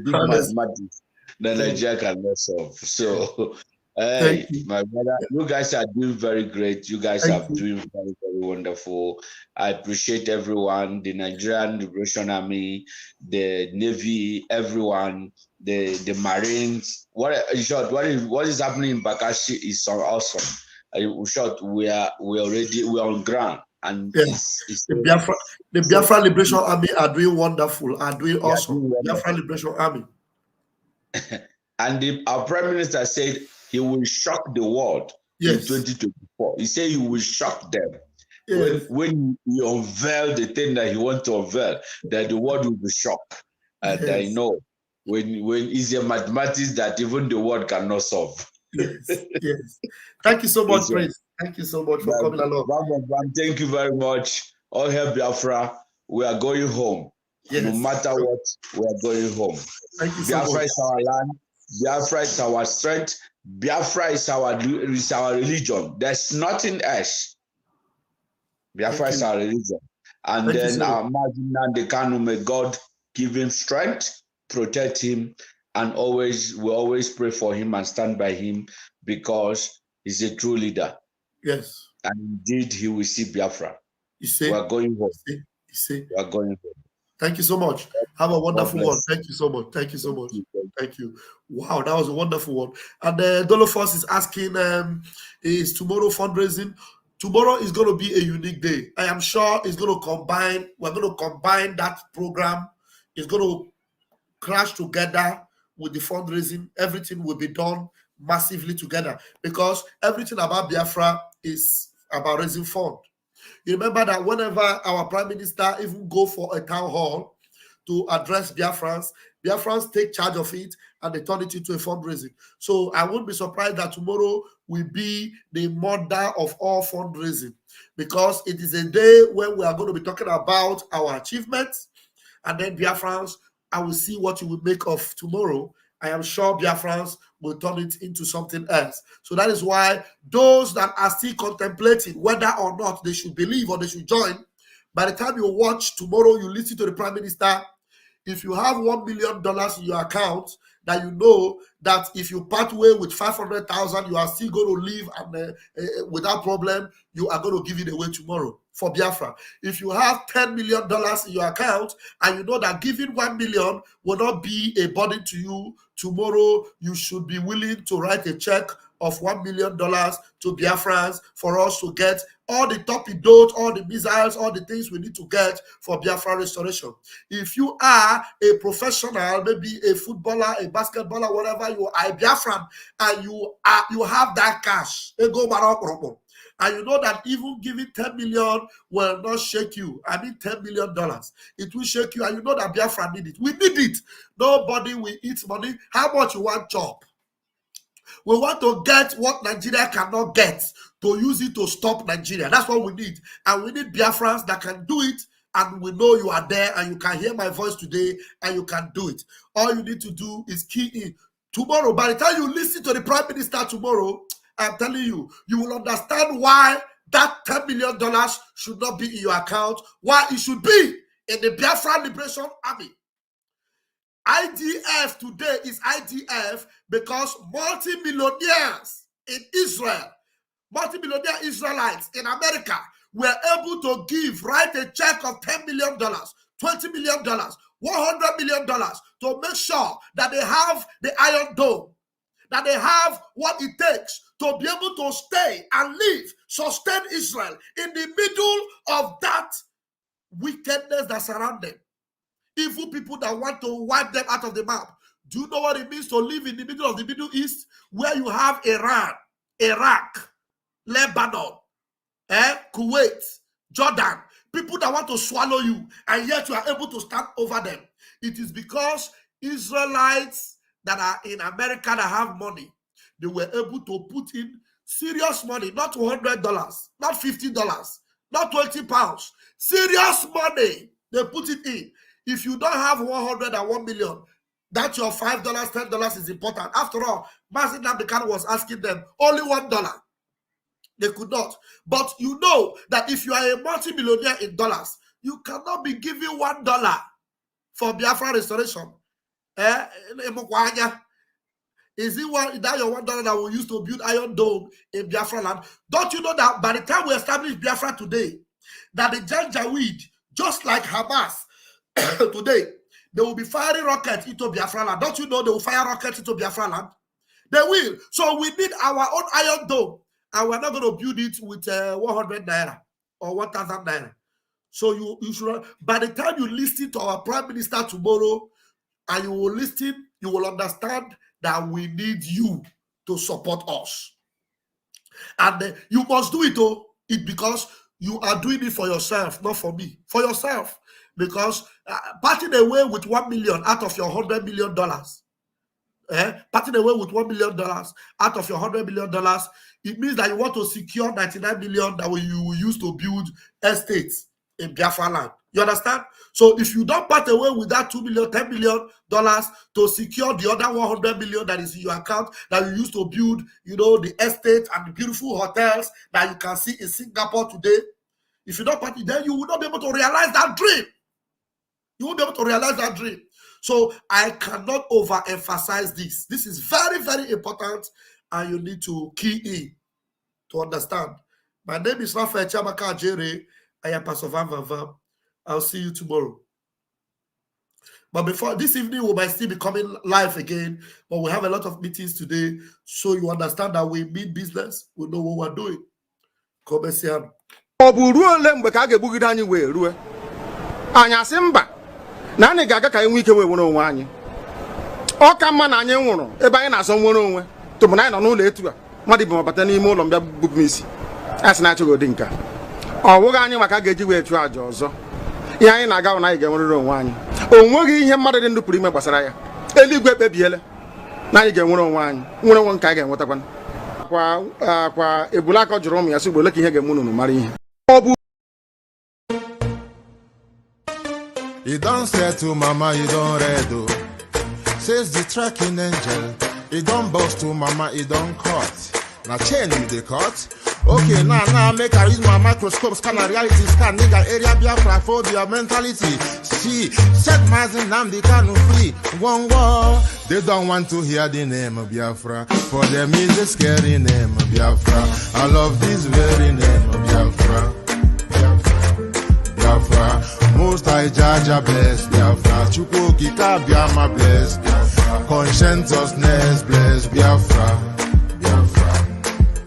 big mathematics that Nigeria cannot solve. So, hey, my brother, you guys are doing very great. You guys are doing very, very wonderful. I appreciate everyone, the Nigerian Liberation Army, the Navy, everyone, the Marines. What is happening in Bakashi is so awesome. In short, we are on ground, and the Biafra Liberation Army are doing wonderful, are doing awesome. Biafra Liberation Army. And our Prime Minister said he will shock the world in 2024. He said he will shock them. When he unveiled the thing that he wants to unveil, that the world will be shocked. And I know when it's a mathematics that even the world cannot solve. Yes. Thank you so much, Prince. Thank you so much for coming along. Thank you very much. All hail Biafra. We are going home. No matter what, we are going home. Thank you Biafra so much. is our land. Biafra is our strength. Biafra is our religion. There's nothing else. Biafra is our religion. And then our Majina Dekanu, may God give him strength, protect him, and we always pray for him and stand by him because he's a true leader. Yes. And indeed, he will see Biafra. You see? We are going home. You see? We are going home. Thank you so much. Have a wonderful one. bless. Thank you so much. Thank you so Thank much. you. Thank you. Wow, that was a wonderful one. And Dolofos is asking, is tomorrow fundraising? Tomorrow is going to be a unique day. I am sure it's going to combine. We're going to combine that program. It's going to crash together with the fundraising. Everything will be done massively together because everything about Biafra is about raising fund. You remember that whenever our prime minister even go for a town hall to address Biafrans take charge of it and they turn it into a fundraising. So I won't be surprised that tomorrow will be the mother of all fundraising because it is a day when we are going to be talking about our achievements, and then Biafrans, I will see what you will make of tomorrow. I am sure Biafrans will turn it into something else. So that is why those that are still contemplating whether or not they should believe or they should join, by the time you watch tomorrow, you listen to the prime minister. If you have $1 million in your account, that you know that if you part way with 500,000, you are still going to live and without problem, you are going to give it away tomorrow for Biafra. If you have $10 million in your account and you know that giving 1 million will not be a burden to you, tomorrow you should be willing to write a check of $1 million to Biafrans for us to get all the torpedoes, all the missiles, all the things we need to get for Biafra restoration. If you are a professional, maybe a footballer, a basketballer, whatever you are, a Biafran, and you have that cash, and you know that even giving 10 million will not shake you. I mean $10 million. It will shake you, and you know that Biafra need it. We need it. Nobody will eat money. How much you want chop? We want to get what Nigeria cannot get, to use it to stop Nigeria. That's what we need. And we need Biafrans that can do it, and we know you are there and you can hear my voice today and you can do it. All you need to do is key in. Tomorrow, by the time you listen to the Prime Minister tomorrow, I'm telling you, you will understand why that $10 million should not be in your account, why it should be in the Biafra Liberation Army. IDF today is IDF because multi-millionaires in Israel, multi-millionaire Israelites in America were able to write a check of $10 million, $20 million, $100 million to make sure that they have the Iron Dome, that they have what it takes to be able to stay and live, sustain Israel in the middle of that wickedness that surrounds them. Evil people that want to wipe them out of the map. Do you know what it means to live in the middle of the Middle East, where you have Iran, Iraq, Lebanon, Kuwait, Jordan, people that want to swallow you, and yet you are able to stand over them? It is because Israelites that are in America that have money, they were able to put in serious money, not $100, not $50, not 20 pounds, serious money. They put it in. If you don't have 101 million, that your $5, $10 is important. After all, Mazi Nnamdi Kanu was asking them only $1. They could not. But you know that if you are a multi-millionaire in dollars, you cannot be giving $1 for Biafra restoration. Is it that your $1 that we use to build Iron Dome in Biafra land? Don't you know that by the time we establish Biafra today, that the Janjaweed, just like Hamas, today, they will be firing rockets into Biafra land. Don't you know they will fire rockets into Biafra land? They will. So we need our own Iron Dome, and we're not going to build it with 100 naira or 1,000 naira. So you should, by the time you listen to our Prime Minister tomorrow, and you will listen, you will understand that we need you to support us. And you must do it, because you are doing it for yourself, not for me, for yourself. Because parting away with 1 million out of your $100 million, parting away with $1 million out of your $100 million, it means that you want to secure 99 million that you will use to build estates in Biafra land. You understand? So if you don't part away with that $2 million, $10 million to secure the other 100 million that is in your account that you use to build, the estate and the beautiful hotels that you can see in Singapore today, if you don't part it, then you will not be able to realize that dream. You won't be able to realize that dream. So I cannot overemphasize this. This is very, very important, and you need to key in to understand. My name is Raphael Chamaka Ajere. I am Pastor Van Van Van. I'll see you tomorrow. But before this evening, we might still be coming live again. But we have a lot of meetings today, so you understand that we mean business. We know what we're doing. Commercial. Anya simba na anyị ga-aga ka anyị nwee ike wee nwere onwe anyị ọ ka mma na anyị nwụrụ ebe anyị na-asọ nwere onwe tupu na anyị nọ n'ụlọ etu a mmadụ bụ mabata n'ime ụlọ mbịa bupụ m isi a sị na-achọghị ụdị nka ọ bụghị anyị maka ga-eji wee chụọ àjà ọzọ ihe anyị na-aga na anyị ga-enwerịrị onwe anyị o nweghị ihe mmadụ dị ndụ pụrụ ime gbasara ya eluigwe ekpebiela na anyị ga-enwere onwe anyị nwere onwe nke anyị ga-enwetakwa kwa ebula aka jụrụ ụmụ ya sị ugbo ole ka ihe ga-eme unu mara ihe ọ bụ You don't say to mama, you don't redo. Says the tracking angel. You don't boast to mama, you don't cut. Now chain you the cut. Okay, now make I use my microscope, scan a reality, scan nigga area Biafra phobia mentality. See, set my name the can free. One war. They don't want to hear the name of Biafra. For them is a scary name of Biafra. I love this very name of Biafra. Biafra. Most I Jaja bless Biafra. Chukwuki Kabiama bless Biafra. Conscientiousness bless Biafra. Biafra.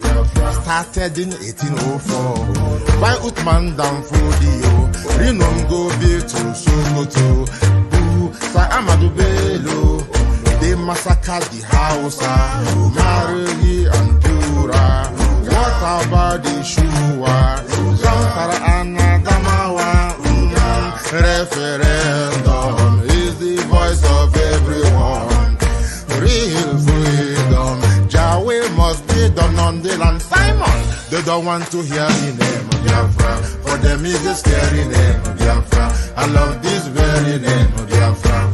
Biafra. Started in 1804 by Uthman Danfodio. Rinom go be to Sokoto. Sa Amadou Bello. They massacred the Hausa, Marili and Tura. What about the Shua? Zamfara and Adamawa. Referendum is the voice of everyone. Real freedom. Yahweh must be done on the land. Simon, they don't want to hear the name of Biafra. For them is a scary name of Biafra. I love this very name of Biafra.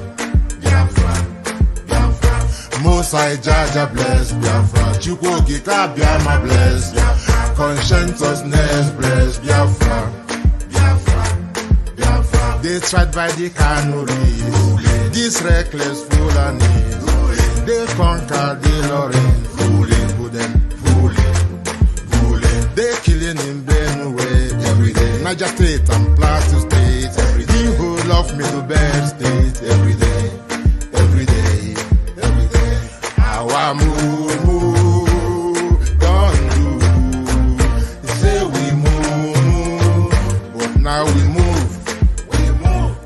Biafra. Biafra. Mosai Jaja bless Biafra. Chukwuki Kabiama bless Biafra. Conscientiousness bless Biafra. They tried by the canories, these reckless foolanies. They conquered the Lorraine, fooling. They killing in Benue every day. Niger State and Plateau State every day. The whole of Middle State every day. Our move, don't do. Say we move, but now we move.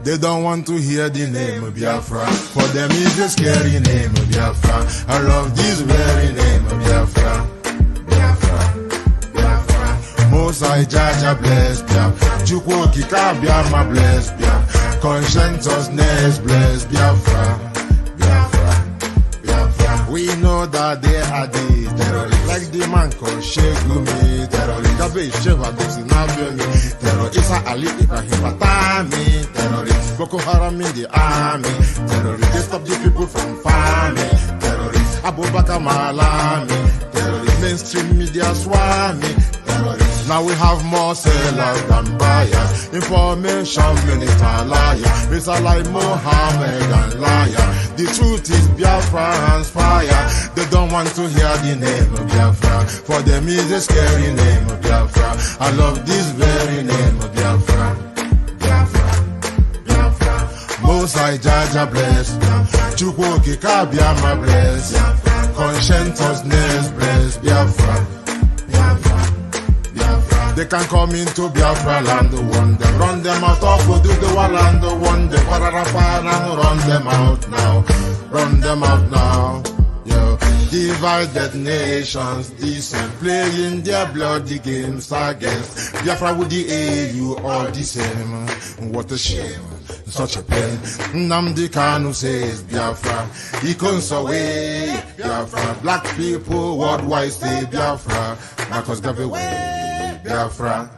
They don't want to hear the name of Biafra. For them is the scary name of Biafra. I love this very name of Biafra. Biafra. Biafra. Mosai Jaja bless Biafra. Chukwuki Kabiama bless Biafra. Conscientiousness bless Biafra. Biafra. Biafra. We know that they are the terrorists. Like the man called Shegumi terrorist. Gabe Sheva Dosinabemi terrorist. Isa Ali Ibrahim Fatami terrorist. Boko Haram in the army terrorist. They stop the people from farming terrorist. Abubakar Malami terrorist. Mainstream media swami terrorist. Now we have more sellers than buyers. Information minister liar. Mr. like Mohammed and liar. The truth is Biafra hands fire. They don't want to hear the name of Biafra. For them is a scary name of Biafra. I love this very name of Biafra. Biafra. Biafra. Mosai Jaja bless. Chukwuki Kabiama bless. Conscientiousness bless Biafra. They can come into Biafra land, one them run them out of the land, one them run them out now, run them out now. Yo, divided nations, decent, playing their bloody games against Biafra with the AU all the same. What a shame, such a pain. Nnamdi Kanu says Biafra, he comes away Biafra. Black people worldwide say Biafra, Marcus gave away Biafra.